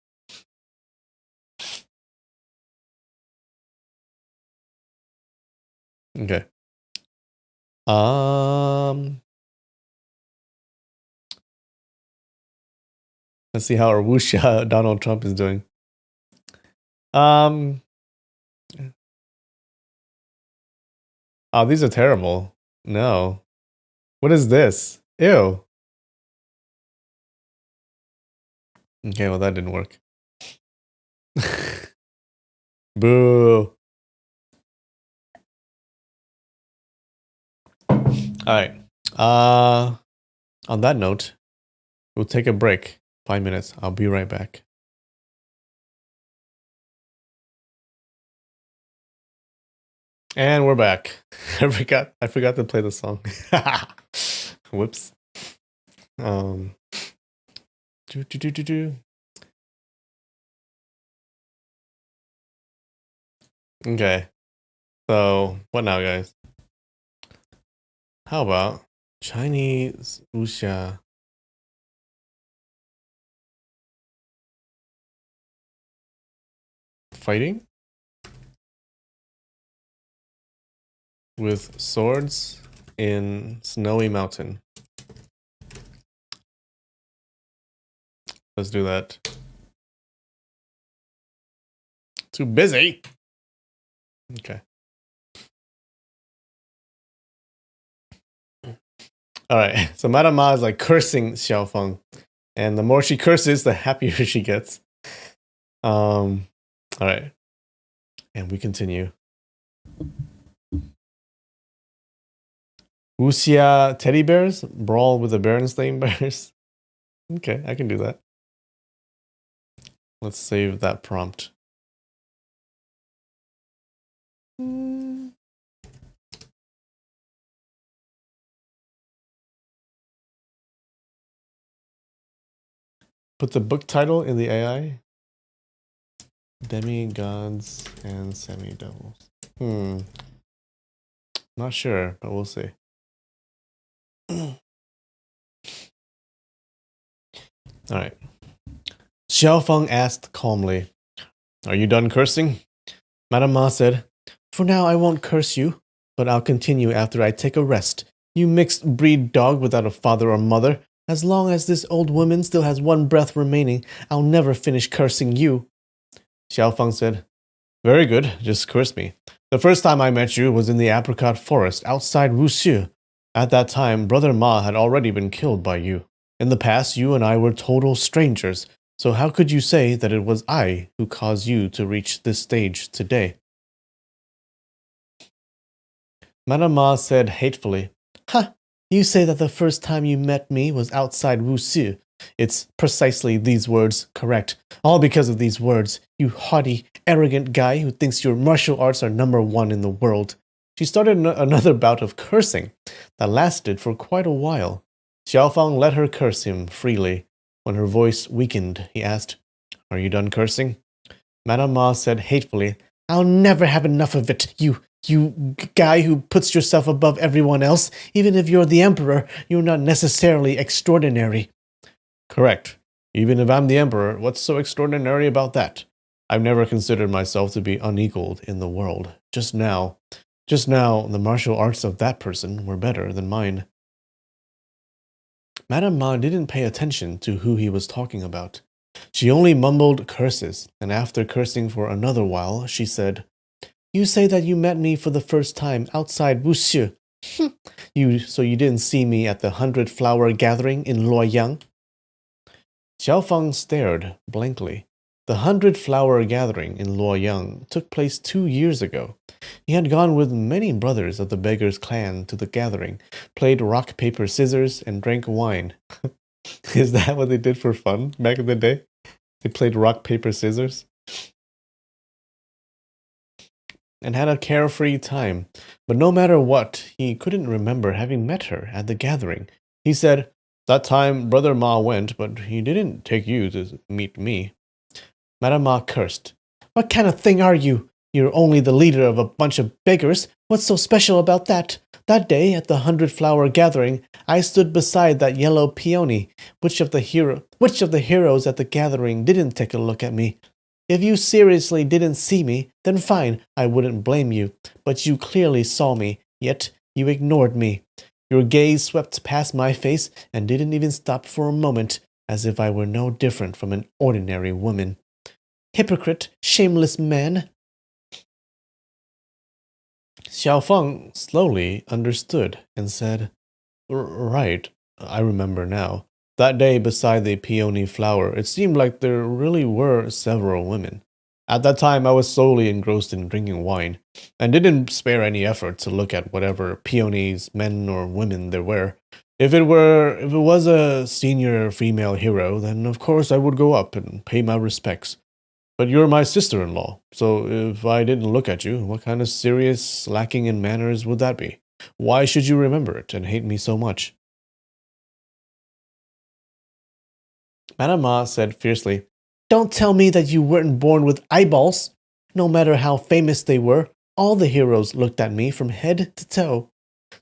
Okay. Let's see how our Wuxia Donald Trump is doing. Oh, these are terrible. No. What is this? Ew. Okay, well that didn't work. Boo. Alright. On that note, we'll take a break. 5 minutes. I'll be right back. And we're back. I forgot to play the song. Whoops. Okay. So, what now, guys? How about Chinese wuxia? Fighting? With swords in Snowy Mountain. Let's do that. Too busy. Okay. Alright, so Madame Ma is like cursing Xiaofeng. And the more she curses, the happier she gets. Alright. And we continue. Wuxia teddy bears brawl with the Berenstain Bears. Okay, I can do that. Let's save that prompt. Put the book title in the AI. Demi-Gods and Semi-Devils. Not sure, but we'll see. Alright. Xiaofeng asked calmly, Are you done cursing? Madame Ma said, For now I won't curse you, but I'll continue after I take a rest. You mixed breed dog without a father or mother. As long as this old woman still has one breath remaining, I'll never finish cursing you. Xiaofeng said, Very good, just curse me. The first time I met you was in the apricot forest outside Wuxia. At that time, Brother Ma had already been killed by you. In the past, you and I were total strangers, so how could you say that it was I who caused you to reach this stage today? Madame Ma said hatefully, Ha! You say that the first time you met me was outside Wuxia, It's precisely these words, correct. All because of these words, you haughty, arrogant guy who thinks your martial arts are number one in the world. She started another bout of cursing that lasted for quite a while. Xiaofang let her curse him freely. When her voice weakened, he asked, "Are you done cursing?" Madame Ma said hatefully, "I'll never have enough of it, you guy who puts yourself above everyone else. Even if you're the emperor, you're not necessarily extraordinary." Correct. Even if I'm the emperor, what's so extraordinary about that? I've never considered myself to be unequaled in the world. Just now, the martial arts of that person were better than mine. Madame Ma didn't pay attention to who he was talking about. She only mumbled curses, and after cursing for another while, she said, "You say that you met me for the first time outside Wuxia. So you didn't see me at the 100-Flower Gathering in Luoyang?" Xiaofang stared blankly. The 100-Flower Gathering in Luoyang took place 2 years ago. He had gone with many brothers of the beggar's clan to the gathering, played rock, paper, scissors, and drank wine. Is that what they did for fun back in the day? They played rock, paper, scissors? And had a carefree time. But no matter what, he couldn't remember having met her at the gathering. He said, "That time Brother Ma went, but he didn't take you to meet me." Madame Ma cursed. "What kind of thing are you? You're only the leader of a bunch of beggars. What's so special about that? That day at the 100-Flower Gathering, I stood beside that yellow peony. Which of the heroes at the gathering didn't take a look at me? If you seriously didn't see me, then fine, I wouldn't blame you. But you clearly saw me, yet you ignored me. Your gaze swept past my face and didn't even stop for a moment, as if I were no different from an ordinary woman. Hypocrite, shameless man." Xiaofeng slowly understood and said, "Right, I remember now. That day beside the peony flower, it seemed like there really were several women. At that time, I was solely engrossed in drinking wine, and didn't spare any effort to look at whatever peonies, men or women there were. If it was a senior female hero, then of course I would go up and pay my respects. But you're my sister-in-law, so if I didn't look at you, what kind of serious lacking in manners would that be? Why should you remember it and hate me so much?" Madame Ma said fiercely, "Don't tell me that you weren't born with eyeballs. No matter how famous they were, all the heroes looked at me from head to toe.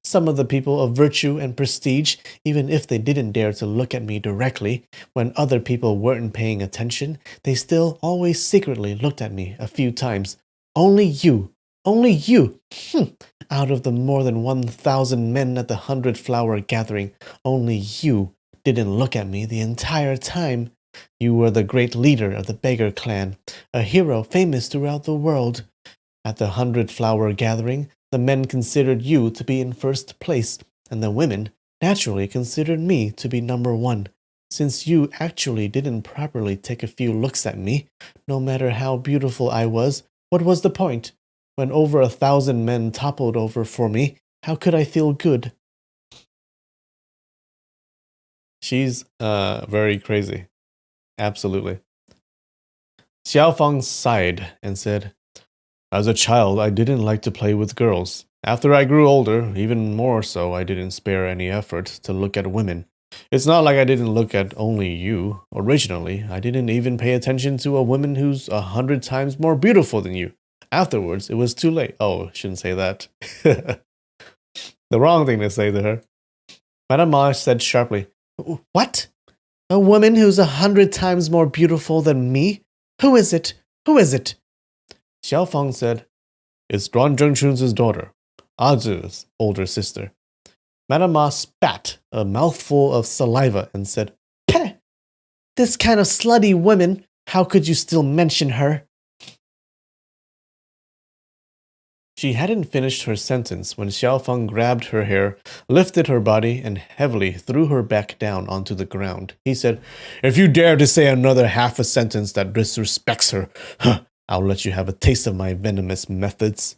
Some of the people of virtue and prestige, even if they didn't dare to look at me directly, when other people weren't paying attention, they still always secretly looked at me a few times. Only you, out of the more than 1,000 men at the 100-Flower Gathering, only you didn't look at me the entire time. You were the great leader of the beggar clan, a hero famous throughout the world. At the 100-Flower Gathering, the men considered you to be in first place, and the women naturally considered me to be number one. Since you actually didn't properly take a few looks at me, no matter how beautiful I was, what was the point? When over 1,000 men toppled over for me, how could I feel good?" She's very crazy. Absolutely. Xiaofang sighed and said, "As a child, I didn't like to play with girls. After I grew older, even more so, I didn't spare any effort to look at women. It's not like I didn't look at only you. Originally, I didn't even pay attention to a woman who's 100 times more beautiful than you. Afterwards, it was too late." Oh, shouldn't say that. The wrong thing to say to her. Madame Ma said sharply, "What? A woman who's 100 times more beautiful than me? Who is it? Who is it?" Xiaofang said, "It's Duan Zhengchun's daughter, Azi's older sister." Madame Ma spat a mouthful of saliva and said, "Peh! This kind of slutty woman, how could you still mention her?" She hadn't finished her sentence when Xiaofeng grabbed her hair, lifted her body, and heavily threw her back down onto the ground. He said, "If you dare to say another half a sentence that disrespects her, I'll let you have a taste of my venomous methods."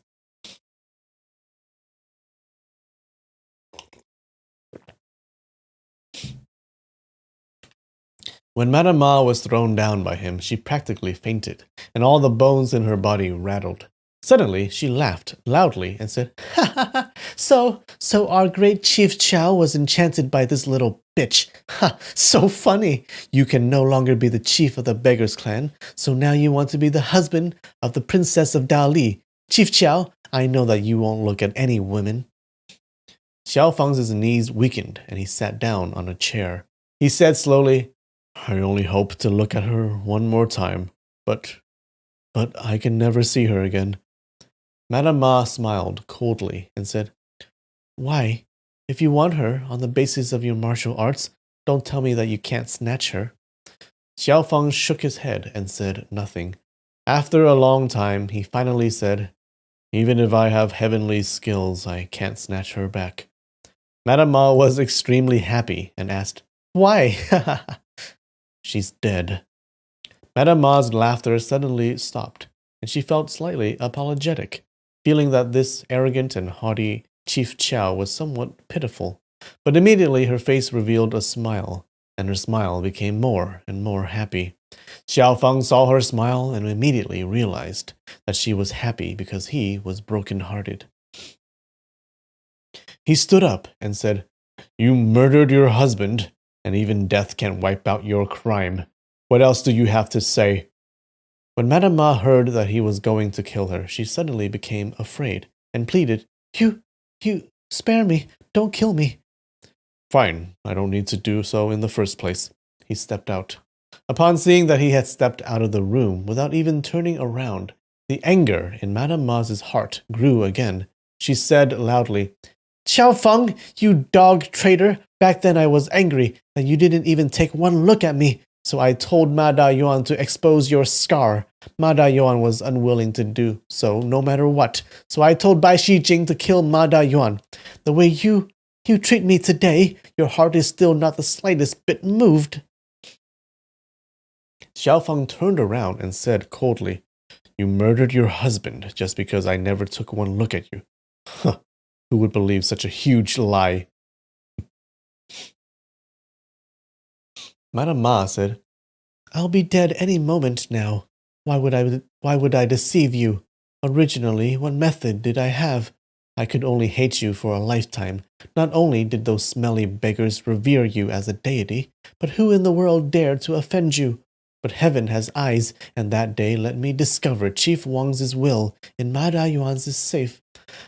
When Madame Ma was thrown down by him, she practically fainted, and all the bones in her body rattled. Suddenly, she laughed loudly and said, "Ha ha ha! So our great Chief Chow was enchanted by this little bitch. Ha! So funny! You can no longer be the chief of the Beggars Clan, so now you want to be the husband of the Princess of Dali. Chief Chow, I know that you won't look at any women." Xiao Feng's knees weakened, and he sat down on a chair. He said slowly, "I only hope to look at her one more time, but I can never see her again." Madame Ma smiled coldly and said, "Why? If you want her on the basis of your martial arts, don't tell me that you can't snatch her." Xiao Feng shook his head and said nothing. After a long time, he finally said, "Even if I have heavenly skills, I can't snatch her back." Madame Ma was extremely happy and asked, "Why?" "She's dead." Madame Ma's laughter suddenly stopped, and she felt slightly apologetic, feeling that this arrogant and haughty Chief Chow was somewhat pitiful. But immediately her face revealed a smile, and her smile became more and more happy. Xiao Feng saw her smile and immediately realized that she was happy because he was broken-hearted. He stood up and said, "You murdered your husband, and even death can't wipe out your crime. What else do you have to say?" When Madame Ma heard that he was going to kill her, she suddenly became afraid and pleaded, You, spare me, don't kill me." "Fine, I don't need to do so in the first place." He stepped out. Upon seeing that he had stepped out of the room without even turning around, the anger in Madame Ma's heart grew again. She said loudly, "Xiao Feng, you dog traitor! Back then I was angry that you didn't even take one look at me. So I told Ma Da Yuan to expose your scar. Ma Da Yuan was unwilling to do so, no matter what. So I told Bai Shijing to kill Ma Da Yuan. The way you treat me today, your heart is still not the slightest bit moved." Xiao Feng turned around and said coldly, "You murdered your husband just because I never took one look at you. Huh, who would believe such a huge lie?" Madame Ma said, "I'll be dead any moment now. Why would I deceive you? Originally, what method did I have? I could only hate you for a lifetime. Not only did those smelly beggars revere you as a deity, but who in the world dared to offend you? But heaven has eyes, and that day let me discover Chief Wang's will in Ma Da Yuan's safe.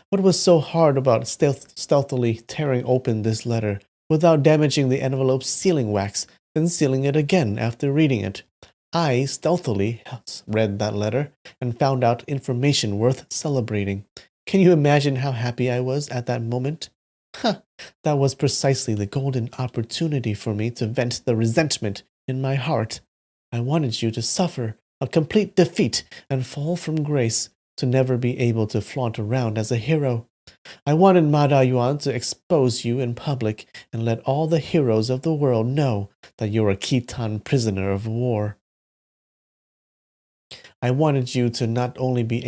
What was so hard about stealthily tearing open this letter without damaging the envelope's sealing wax, then sealing it again after reading it? I stealthily read that letter and found out information worth celebrating. Can you imagine how happy I was at that moment? That was precisely the golden opportunity for me to vent the resentment in my heart. I wanted you to suffer a complete defeat and fall from grace, to never be able to flaunt around as a hero. I wanted Ma Da Yuan to expose you in public and let all the heroes of the world know that you're a Khitan prisoner of war. I wanted you to not only be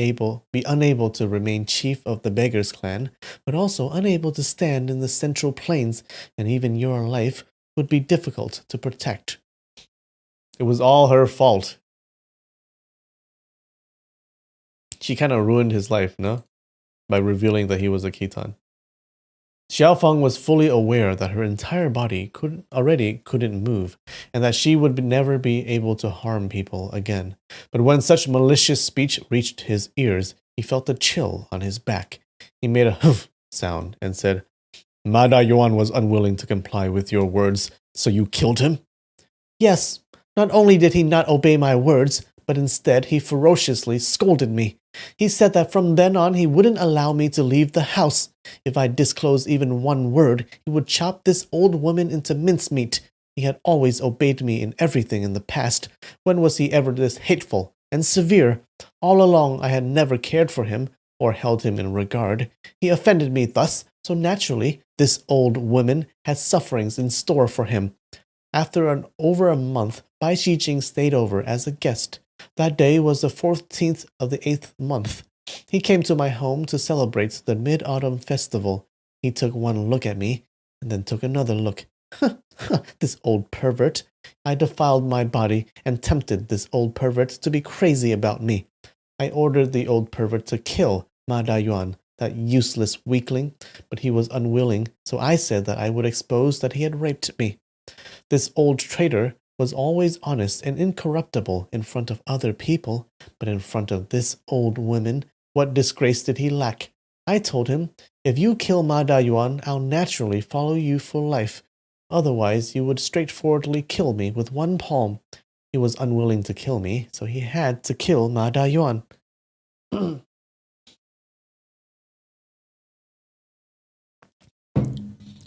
unable to remain chief of the Beggars Clan, but also unable to stand in the Central Plains, and even your life would be difficult to protect. It was all her fault. She kind of ruined his life, no? By revealing that he was a Khitan. Xiao Feng was fully aware that her entire body couldn't move, and that she would never be able to harm people again. But when such malicious speech reached his ears, he felt a chill on his back. He made a huff sound and said, "Ma Da Yuan was unwilling to comply with your words, so you killed him?" "Yes, not only did he not obey my words, but instead he ferociously scolded me. He said that from then on he wouldn't allow me to leave the house. If I disclosed even one word, he would chop this old woman into mincemeat. He had always obeyed me in everything in the past. When was he ever this hateful and severe? All along I had never cared for him or held him in regard. He offended me thus, so naturally this old woman had sufferings in store for him." After over a month, Bai Shijing stayed over as a guest. That day was the 14th of the 8th month. He came to my home to celebrate the Mid-Autumn Festival. He took one look at me, and then took another look. "This old pervert, I defiled my body and tempted this old pervert to be crazy about me. I ordered the old pervert to kill Ma Dayuan, that useless weakling, but he was unwilling, so I said that I would expose that he had raped me. This old traitor was always honest and incorruptible in front of other people, but in front of this old woman, what disgrace did he lack? I told him, if you kill Ma Dayuan, I'll naturally follow you for life. Otherwise, you would straightforwardly kill me with one palm. He was unwilling to kill me, so he had to kill Ma Dayuan.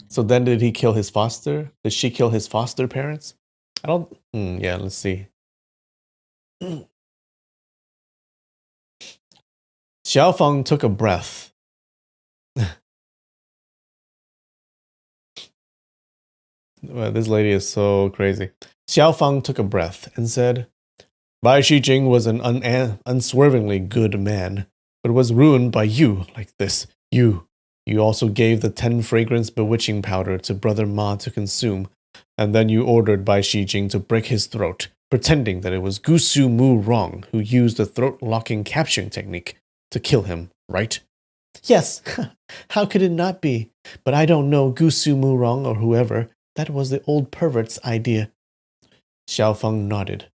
So then did he kill his foster? Did she kill his foster parents? I don't... yeah, let's see. Xiaofeng took a breath. Well, this lady is so crazy. Xiaofeng took a breath and said, Bai Shijing was an unswervingly good man, but was ruined by you like this. You also gave the 10 fragrance bewitching powder to Brother Ma to consume, and then you ordered Bai Shijing to break his throat, pretending that it was Gusu Mu Rong who used the throat-locking capturing technique to kill him, right? Yes, how could it not be? But I don't know Gusu Mu Rong or whoever. That was the old pervert's idea. Xiaofeng nodded.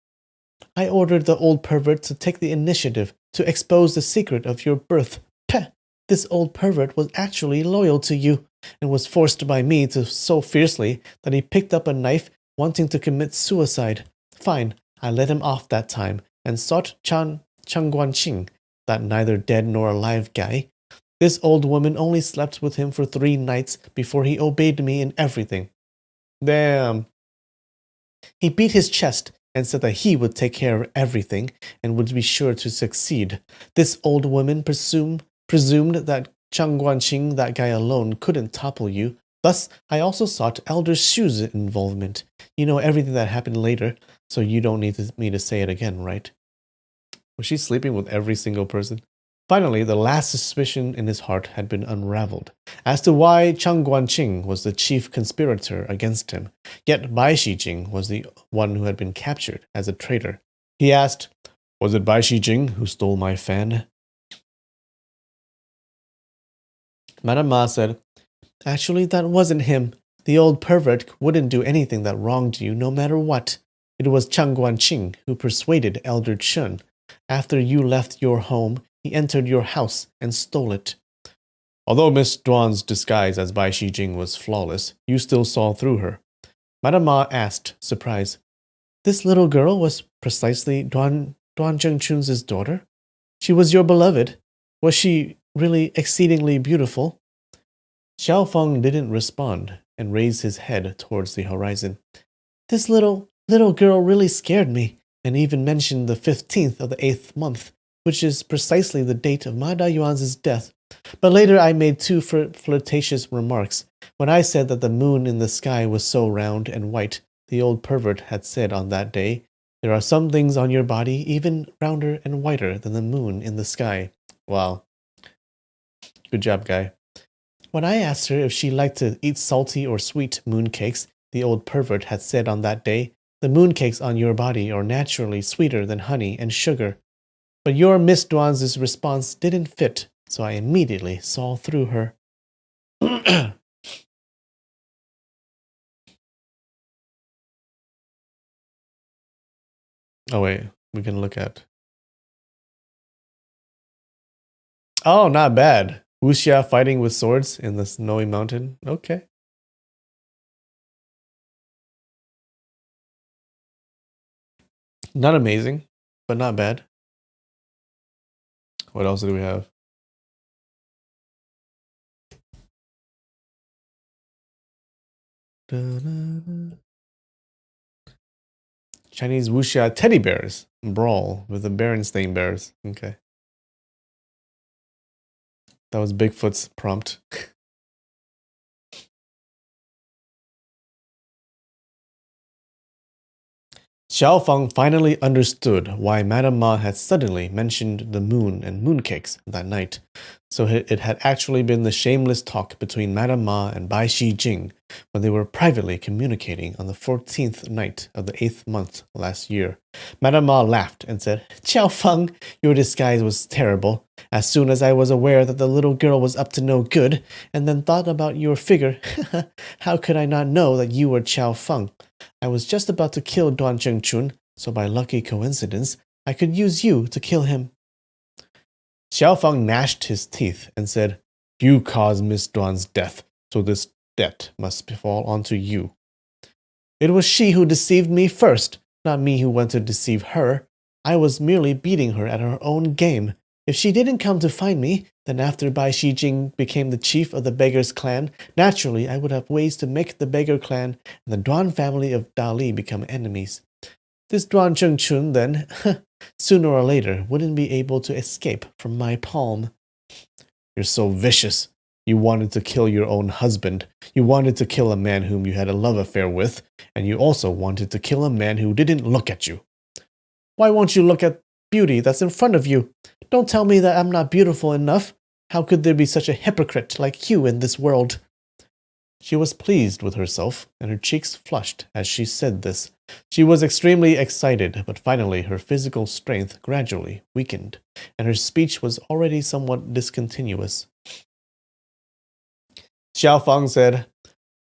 I ordered the old pervert to take the initiative to expose the secret of your birth. Peh! This old pervert was actually loyal to you, and was forced by me to so fiercely that he picked up a knife wanting to commit suicide. Fine, I let him off that time, and sought Chang Guanqing, that neither dead nor alive guy. This old woman only slept with him for 3 nights before he obeyed me in everything. Damn. He beat his chest and said that he would take care of everything and would be sure to succeed. This old woman presumed that Chang Guanqing, that guy alone, couldn't topple you. Thus, I also sought Elder Shu's involvement. You know everything that happened later, so you don't need me to say it again, right? Was she sleeping with every single person? Finally, the last suspicion in his heart had been unraveled, as to why Chang Guanqing was the chief conspirator against him, yet Bai Shijing was the one who had been captured as a traitor. He asked, was it Bai Shijing who stole my fan? Madame Ma said, actually, that wasn't him. The old pervert wouldn't do anything that wronged you, no matter what. It was Chang Guanqing who persuaded Elder Chun. After you left your home, he entered your house and stole it. Although Miss Duan's disguise as Bai Shijing was flawless, you still saw through her. Madame Ma asked, surprised, this little girl was precisely Duan Zhengchun's daughter? She was your beloved. Was she really exceedingly beautiful? Xiaofeng didn't respond and raised his head towards the horizon. This little girl really scared me, and even mentioned the 15th of the 8th month, which is precisely the date of Ma Dayuan's death. But later I made 2 flirtatious remarks. When I said that the moon in the sky was so round and white, the old pervert had said on that day, there are some things on your body even rounder and whiter than the moon in the sky. Wow. Good job, guy. When I asked her if she liked to eat salty or sweet mooncakes, the old pervert had said on that day, the mooncakes on your body are naturally sweeter than honey and sugar. But your Miss Duan's response didn't fit, so I immediately saw through her. Oh wait, we can look at... Oh, not bad. Wuxia fighting with swords in the snowy mountain. Okay. Not amazing, but not bad. What else do we have? Chinese wuxia teddy bears brawl with the Berenstain Bears. Okay. That was Bigfoot's prompt. Xiao Feng finally understood why Madame Ma had suddenly mentioned the moon and mooncakes that night. So it had actually been the shameless talk between Madame Ma and Bai Shi Jing when they were privately communicating on the 14th night of the 8th month last year. Madame Ma laughed and said, "Xiao Feng, your disguise was terrible. As soon as I was aware that the little girl was up to no good, and then thought about your figure, how could I not know that you were Xiao Feng? I was just about to kill Duan Zhengchun, so by lucky coincidence, I could use you to kill him." Xiao Feng gnashed his teeth and said, "You caused Miss Duan's death, so this debt must fall onto you." "It was she who deceived me first, not me who went to deceive her. I was merely beating her at her own game. If she didn't come to find me, then after Bai Shijing became the chief of the Beggars clan, naturally I would have ways to make the Beggar clan and the Duan family of Dali become enemies. This Duan Zhengchun, then, sooner or later, wouldn't be able to escape from my palm." "You're so vicious. You wanted to kill your own husband. You wanted to kill a man whom you had a love affair with, and you also wanted to kill a man who didn't look at you. Why won't you look at beauty that's in front of you? Don't tell me that I'm not beautiful enough. How could there be such a hypocrite like you in this world?" She was pleased with herself, and her cheeks flushed as she said this. She was extremely excited, but finally her physical strength gradually weakened, and her speech was already somewhat discontinuous. Xiao Feng said,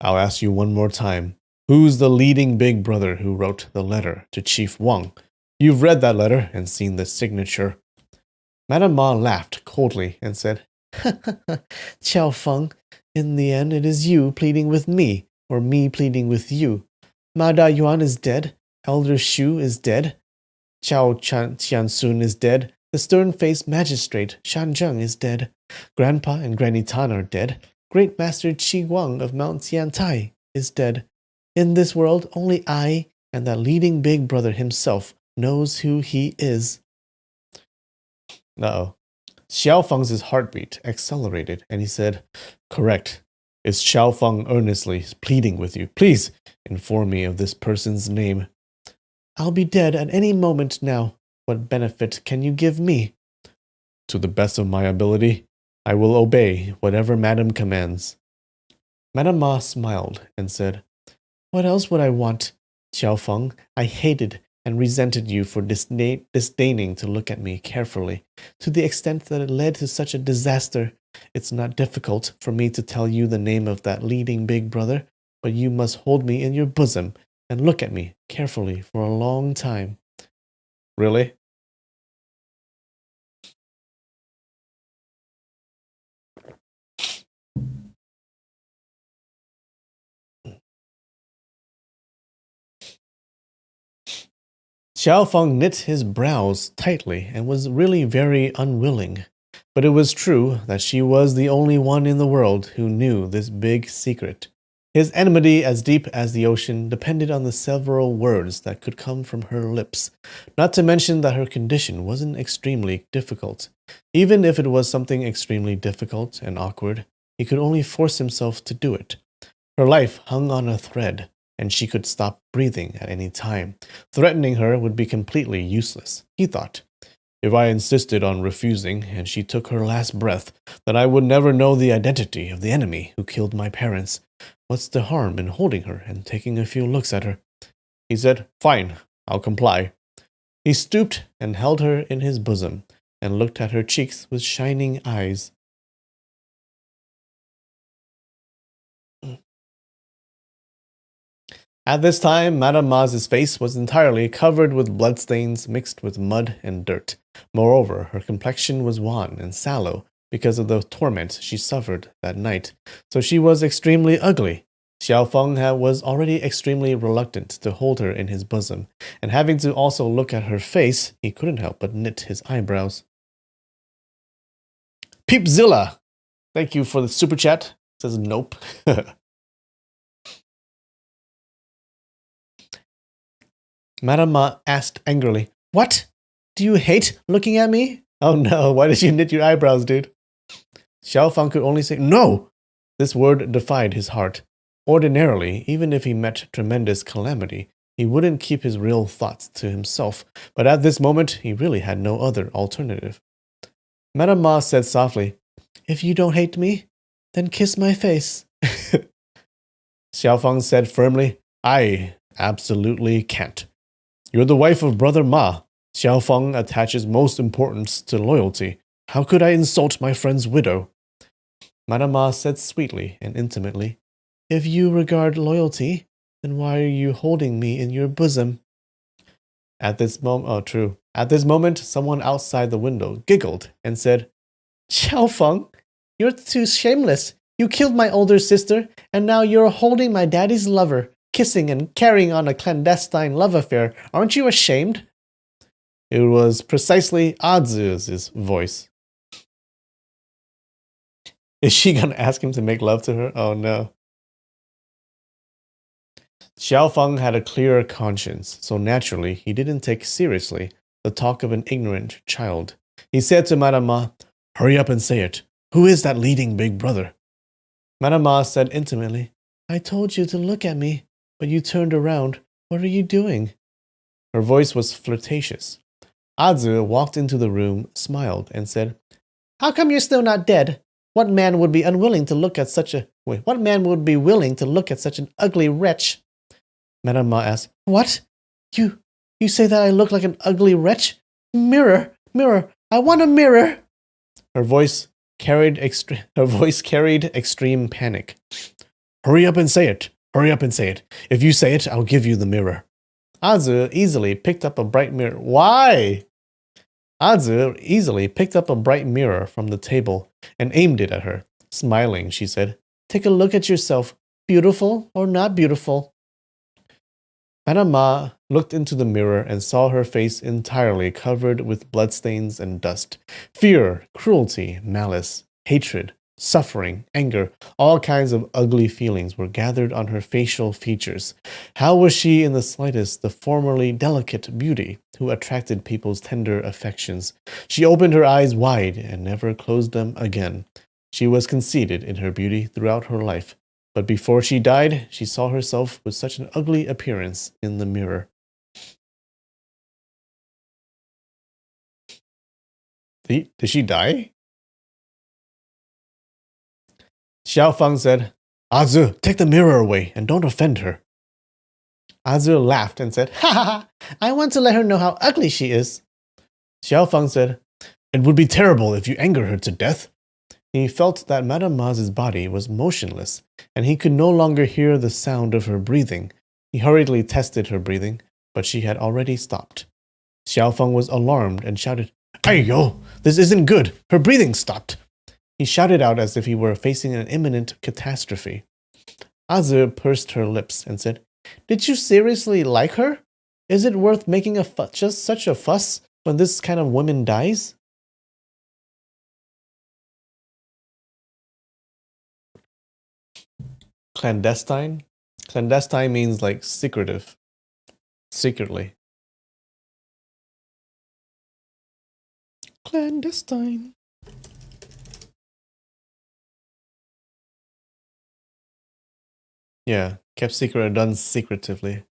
"I'll ask you one more time. Who's the leading big brother who wrote the letter to Chief Wang? You've read that letter and seen the signature." Madame Ma laughed coldly and said, "Xiao Feng, in the end it is you pleading with me, or me pleading with you. Ma Da Yuan is dead, Elder Shu is dead, Qiansun is dead, the stern-faced magistrate Shan Zheng is dead, Grandpa and Granny Tan are dead, Great Master Qi Guang of Mount Xiantai is dead. In this world, only I and that leading big brother himself knows who he is." Uh-oh. Xiao Feng's heartbeat accelerated, and he said, "Correct. Is Xiao Feng earnestly pleading with you? Please inform me of this person's name." "I'll be dead at any moment now. What benefit can you give me?" "To the best of my ability, I will obey whatever Madame commands." Madame Ma smiled and said, "What else would I want? Xiao Feng, I hated and resented you for disdaining to look at me carefully, to the extent that it led to such a disaster. It's not difficult for me to tell you the name of that leading big brother, but you must hold me in your bosom and look at me carefully for a long time." "Really?" Xiao Feng knit his brows tightly and was really very unwilling. But it was true that she was the only one in the world who knew this big secret. His enmity, as deep as the ocean, depended on the several words that could come from her lips, not to mention that her condition wasn't extremely difficult. Even if it was something extremely difficult and awkward, he could only force himself to do it. Her life hung on a thread, and she could stop breathing at any time. Threatening her would be completely useless, he thought. If I insisted on refusing and she took her last breath, then I would never know the identity of the enemy who killed my parents. What's the harm in holding her and taking a few looks at her? He said, "Fine, I'll comply." He stooped and held her in his bosom and looked at her cheeks with shining eyes. At this time, Madame Ma's face was entirely covered with bloodstains mixed with mud and dirt. Moreover, her complexion was wan and sallow because of the torment she suffered that night, so she was extremely ugly. Xiao Feng was already extremely reluctant to hold her in his bosom, and having to also look at her face, he couldn't help but knit his eyebrows. Peepzilla! Thank you for the super chat. Says nope. Madame Ma asked angrily, "What? Do you hate looking at me?" "Oh no, why did you knit your eyebrows, dude?" Xiao Feng could only say, "No!" This word defied his heart. Ordinarily, even if he met tremendous calamity, He wouldn't keep his real thoughts to himself, but at this moment he really had no other alternative. Madame Ma said softly, "If you don't hate me, then kiss my face." Xiaofeng said firmly, "I absolutely can't. You're the wife of Brother Ma. Xiaofeng attaches most importance to loyalty. How could I insult my friend's widow?" Madame Ma said sweetly and intimately, "If you regard loyalty, then why are you holding me in your bosom?" At this moment, someone outside the window giggled and said, "Xiaofeng, you're too shameless. You killed my older sister, and now you're holding my daddy's lover, kissing and carrying on a clandestine love affair. Aren't you ashamed?" It was precisely Azu's voice. Is she gonna ask him to make love to her? Oh no. Xiaofeng had a clearer conscience, so naturally he didn't take seriously the talk of an ignorant child. He said to Madame Ma, "Hurry up and say it. Who is that leading big brother?" Madame Ma said intimately, "I told you to look at me, but you turned around. What are you doing?" Her voice was flirtatious. Azu walked into the room, smiled, and said, "How come you're still not dead? What man would be willing to look at such an ugly wretch?" Madame Ma asked, "What? You say that I look like an ugly wretch? Mirror, mirror, I want a mirror." Her voice carried extreme panic. "Hurry up and say it. Hurry up and say it. If you say it, I'll give you the mirror." Azu easily picked up a bright mirror. Why? Azu easily picked up a bright mirror from the table and aimed it at her. Smiling, she said, "Take a look at yourself. Beautiful or not beautiful?" Madame Ma looked into the mirror and saw her face entirely covered with bloodstains and dust. Fear, cruelty, malice, hatred, suffering, anger, all kinds of ugly feelings were gathered on her facial features. How was she in the slightest the formerly delicate beauty who attracted people's tender affections? She opened her eyes wide and never closed them again. She was conceited in her beauty throughout her life. But before she died, she saw herself with such an ugly appearance in the mirror. Did she die? Xiaofeng said, "Azu, take the mirror away and don't offend her." Azu laughed and said, "Ha ha ha, I want to let her know how ugly she is." Xiaofeng said, "It would be terrible if you anger her to death." He felt that Madame Ma's body was motionless, and he could no longer hear the sound of her breathing. He hurriedly tested her breathing, but she had already stopped. Xiaofeng was alarmed and shouted, "Aiyo, this isn't good. Her breathing stopped." He shouted out as if he were facing an imminent catastrophe. Azu pursed her lips and said, "Did you seriously like her? Is it worth making just such a fuss when this kind of woman dies?" Clandestine? Clandestine means like secretive. Secretly. Clandestine. Yeah, kept secret or done secretively.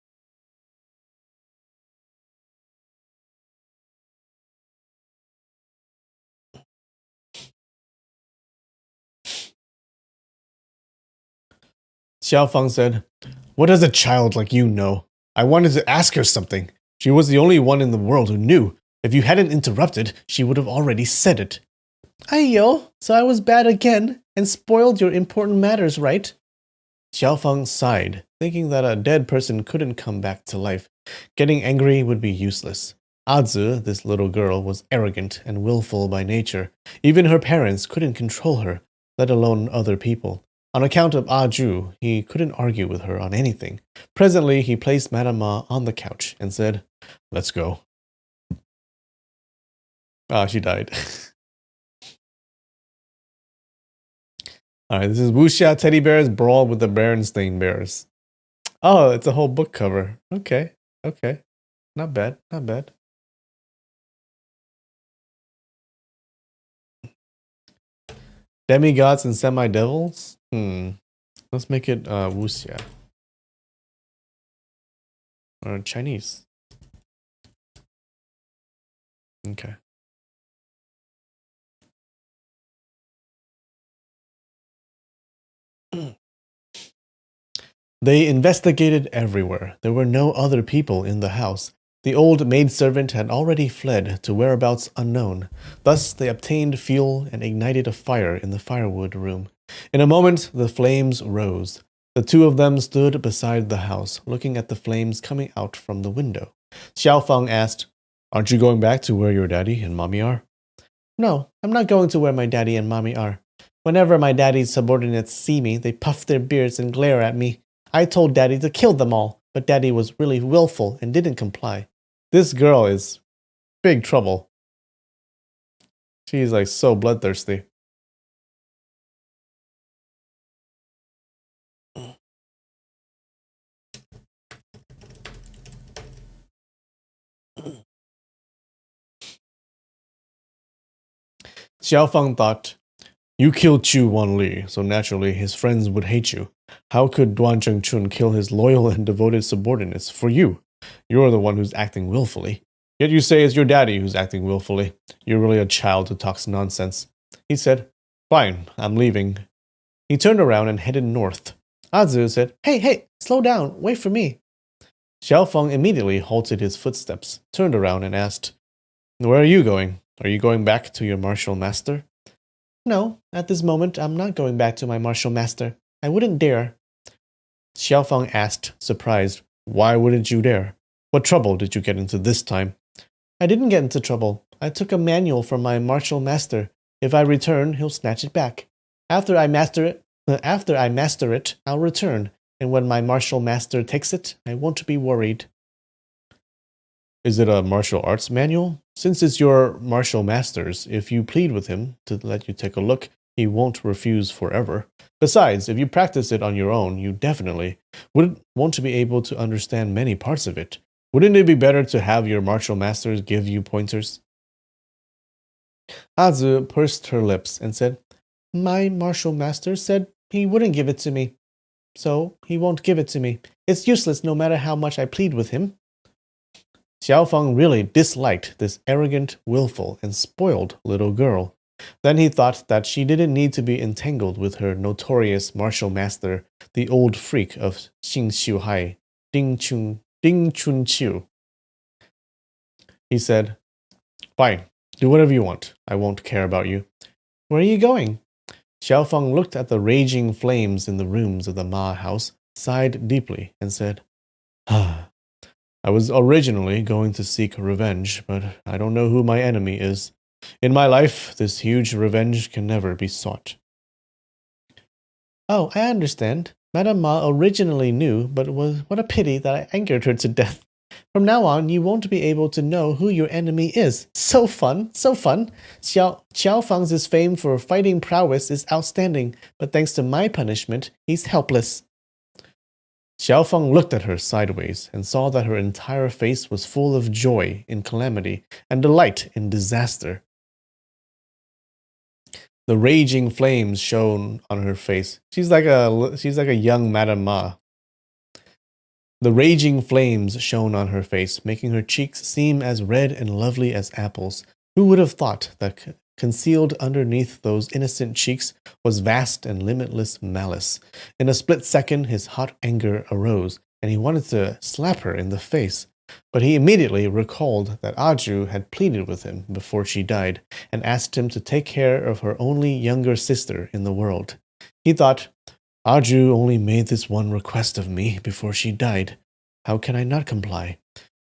Xiaofeng said, "What does a child like you know? I wanted to ask her something. She was the only one in the world who knew. If you hadn't interrupted, she would have already said it." "Aiyo, so I was bad again and spoiled your important matters, right?" Xiaofeng sighed, thinking that a dead person couldn't come back to life. Getting angry would be useless. Azu, this little girl, was arrogant and willful by nature. Even her parents couldn't control her, let alone other people. On account of Aju, he couldn't argue with her on anything. Presently, he placed Madame Ma on the couch and said, "Let's go." Ah, she died. Alright, this is Wuxia Teddy Bears Brawl with the Berenstain Bears. Oh, it's a whole book cover. Okay, okay. Not bad, not bad. Demi-Gods and Semi-Devils? Let's make it Wuxia. or Chinese? Okay. They investigated everywhere. There were no other people in the house. The old maidservant had already fled to whereabouts unknown. Thus, they obtained fuel and ignited a fire in the firewood room. In a moment, the flames rose. The two of them stood beside the house, looking at the flames coming out from the window. Xiaofeng asked, "Aren't you going back to where your daddy and mommy are?" "No, I'm not going to where my daddy and mommy are. Whenever my daddy's subordinates see me, they puff their beards and glare at me. I told daddy to kill them all, but daddy was really willful and didn't comply." This girl is big trouble. She's like so bloodthirsty. Xiaofeng thought, "You killed Chu Wanli, so naturally his friends would hate you. How could Duan Zhengchun kill his loyal and devoted subordinates for you? You're the one who's acting willfully. Yet you say it's your daddy who's acting willfully. You're really a child who talks nonsense." He said, "Fine, I'm leaving." He turned around and headed north. Azu said, Hey, slow down, wait for me." Xiaofeng immediately halted his footsteps, turned around and asked, "Where are you going? Are you going back to your martial master?" "No, at this moment I'm not going back to my martial master. I wouldn't dare." Xiaofeng asked, surprised, "Why wouldn't you dare? What trouble did you get into this time?" "I didn't get into trouble. I took a manual from my martial master. If I return, he'll snatch it back. After I master it, I'll return, and when my martial master takes it, I won't be worried." "Is it a martial arts manual? Since it's your martial master's, if you plead with him to let you take a look, he won't refuse forever. Besides, if you practice it on your own, you definitely won't be able to understand many parts of it. Wouldn't it be better to have your martial masters give you pointers?" Azu pursed her lips and said, "My martial master said he wouldn't give it to me, so he won't give it to me. It's useless no matter how much I plead with him." Xiaofeng really disliked this arrogant, willful, and spoiled little girl. Then he thought that she didn't need to be entangled with her notorious martial master, the old freak of Xing Xiuhai, Ding Chunqiu. He said, "Fine, do whatever you want. I won't care about you." "Where are you going?" Xiaofeng looked at the raging flames in the rooms of the Ma house, sighed deeply, and said, "I was originally going to seek revenge, but I don't know who my enemy is. In my life, this huge revenge can never be sought." "Oh, I understand. Madame Ma originally knew, but what a pity that I angered her to death. From now on, you won't be able to know who your enemy is. So fun, so fun. Xiao Fang's fame for fighting prowess is outstanding, but thanks to my punishment, he's helpless." Xiaofeng looked at her sideways and saw that her entire face was full of joy in calamity and delight in disaster. The raging flames shone on her face. She's like a young Madame Ma. The raging flames shone on her face, making her cheeks seem as red and lovely as apples. Who would have thought that concealed underneath those innocent cheeks was vast and limitless malice? In a split second, his hot anger arose, and he wanted to slap her in the face. But he immediately recalled that Aju had pleaded with him before she died, and asked him to take care of her only younger sister in the world. He thought, "Aju only made this one request of me before she died. How can I not comply?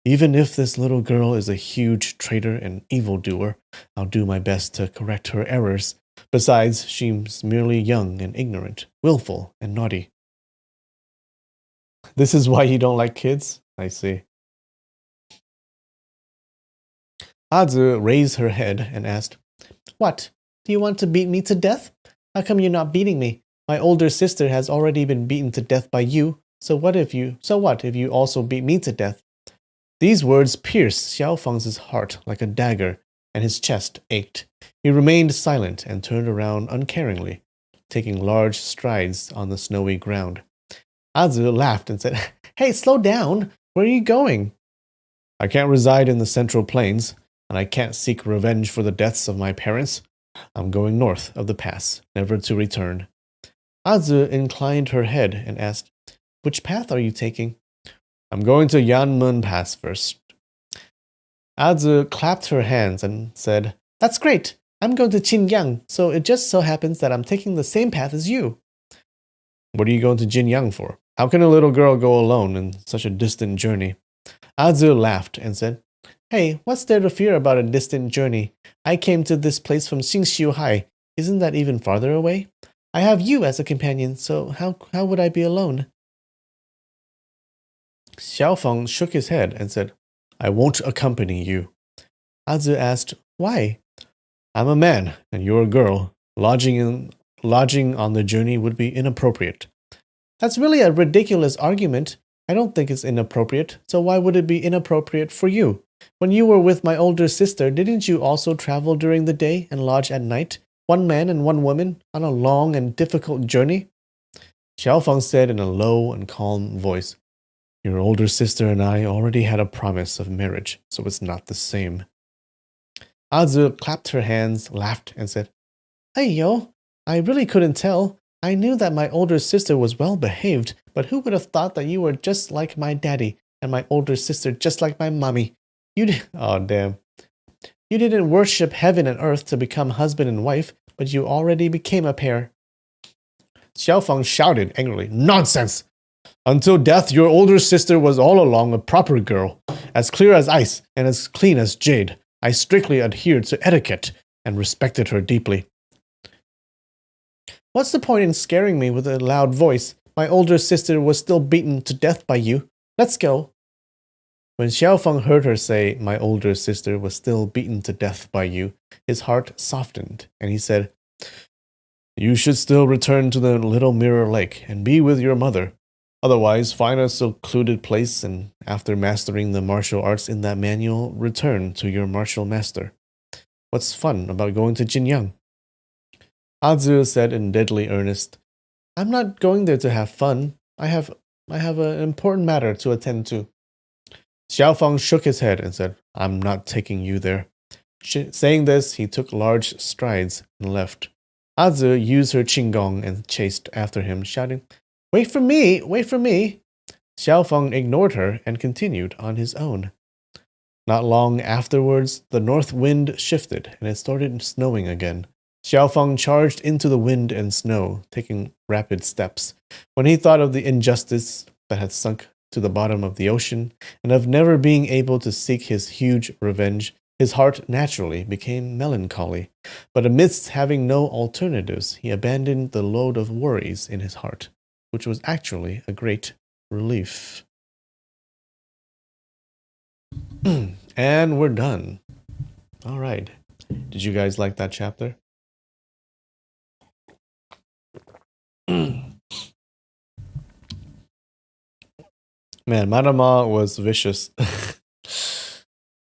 Even if this little girl is a huge traitor and evildoer, I'll do my best to correct her errors. Besides, she's merely young and ignorant, willful and naughty." This is why you don't like kids? I see. Azu raised her head and asked, "What? Do you want to beat me to death? How come you're not beating me? My older sister has already been beaten to death by you, so what if you also beat me to death?" These words pierced Xiaofeng's heart like a dagger, and his chest ached. He remained silent and turned around uncaringly, taking large strides on the snowy ground. Azu laughed and said, "Hey, slow down. Where are you going? I can't reside in the Central Plains, and I can't seek revenge for the deaths of my parents. I'm going north of the pass, never to return. Azu inclined her head and asked, Which path are you taking? I'm going to Yanmun Pass first. Azu clapped her hands and said, That's great. I'm going to Jinyang, so it just so happens that I'm taking the same path as you. What are you going to Jinyang for? How can a little girl go alone in such a distant journey? Azu laughed and said, Hey, what's there to fear about a distant journey? I came to this place from Xingxiu Hai. Isn't that even farther away? I have you as a companion, so how would I be alone? Xiaofeng shook his head and said, I won't accompany you. Azu asked, Why? I'm a man, and you're a girl. Lodging on the journey would be inappropriate. That's really a ridiculous argument. I don't think it's inappropriate, so why would it be inappropriate for you? When you were with my older sister, didn't you also travel during the day and lodge at night, one man and one woman, on a long and difficult journey? Xiaofeng said in a low and calm voice, Your older sister and I already had a promise of marriage, so it's not the same. Azu clapped her hands, laughed, and said, Hey, yo, I really couldn't tell. I knew that my older sister was well behaved, but who would have thought that you were just like my daddy and my older sister just like my mommy? Oh, damn. You didn't worship heaven and earth to become husband and wife, but you already became a pair. Xiaofeng shouted angrily, Nonsense! Until death, your older sister was all along a proper girl, as clear as ice and as clean as jade. I strictly adhered to etiquette and respected her deeply. What's the point in scaring me with a loud voice? My older sister was still beaten to death by you. Let's go. When Xiaofeng heard her say, My older sister was still beaten to death by you, his heart softened, and he said, You should still return to the Little Mirror Lake and be with your mother. Otherwise, find a secluded place and, after mastering the martial arts in that manual, return to your martial master. What's fun about going to Jinyang? Azu said in deadly earnest, I'm not going there to have fun. I have an important matter to attend to. Xiaofeng shook his head and said, I'm not taking you there. Saying this, he took large strides and left. Azu used her qinggong and chased after him, shouting, Wait for me! Wait for me! Xiaofeng ignored her and continued on his own. Not long afterwards, the north wind shifted and it started snowing again. Xiaofeng charged into the wind and snow, taking rapid steps. When he thought of the injustice that had sunk to the bottom of the ocean, and of never being able to seek his huge revenge, his heart naturally became melancholy. But amidst having no alternatives, he abandoned the load of worries in his heart, which was actually a great relief. And we're done. All right. Did you guys like that chapter? Man, Manama was vicious.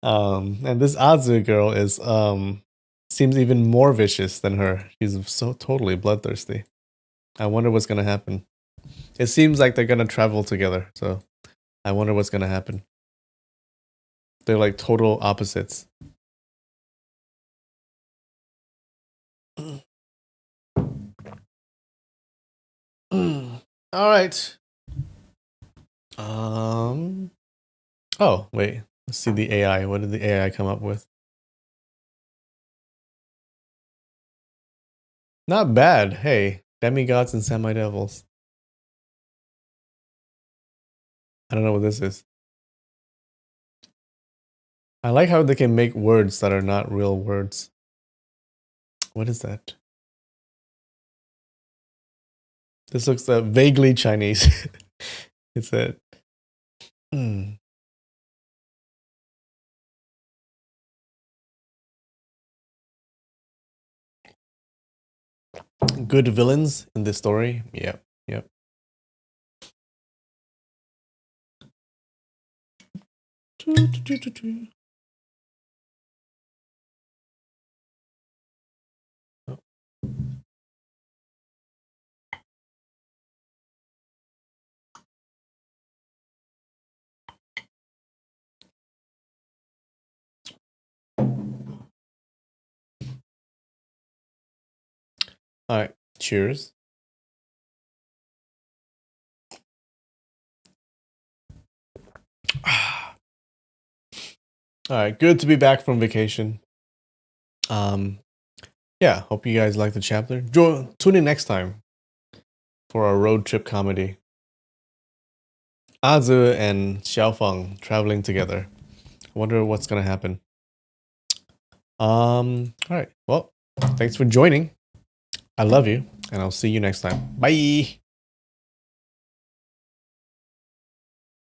And this Azu girl is seems even more vicious than her. She's so totally bloodthirsty. I wonder what's gonna happen. It seems like they're gonna travel together, so I wonder what's gonna happen. They're like total opposites. All right. Oh, wait. Let's see the AI. What did the AI come up with? Not bad. Hey, Demi-Gods and Semi-Devils. I don't know what this is. I like how they can make words that are not real words. What is that? This looks vaguely Chinese. It's a... Good villains in this story. Yep, yep. All right. Cheers. All right. Good to be back from vacation. Yeah. Hope you guys like the chapter. Tune in next time for our road trip comedy. Azu and Xiaofeng traveling together. I wonder what's gonna happen. All right. Well, thanks for joining. I love you, and I'll see you next time. Bye.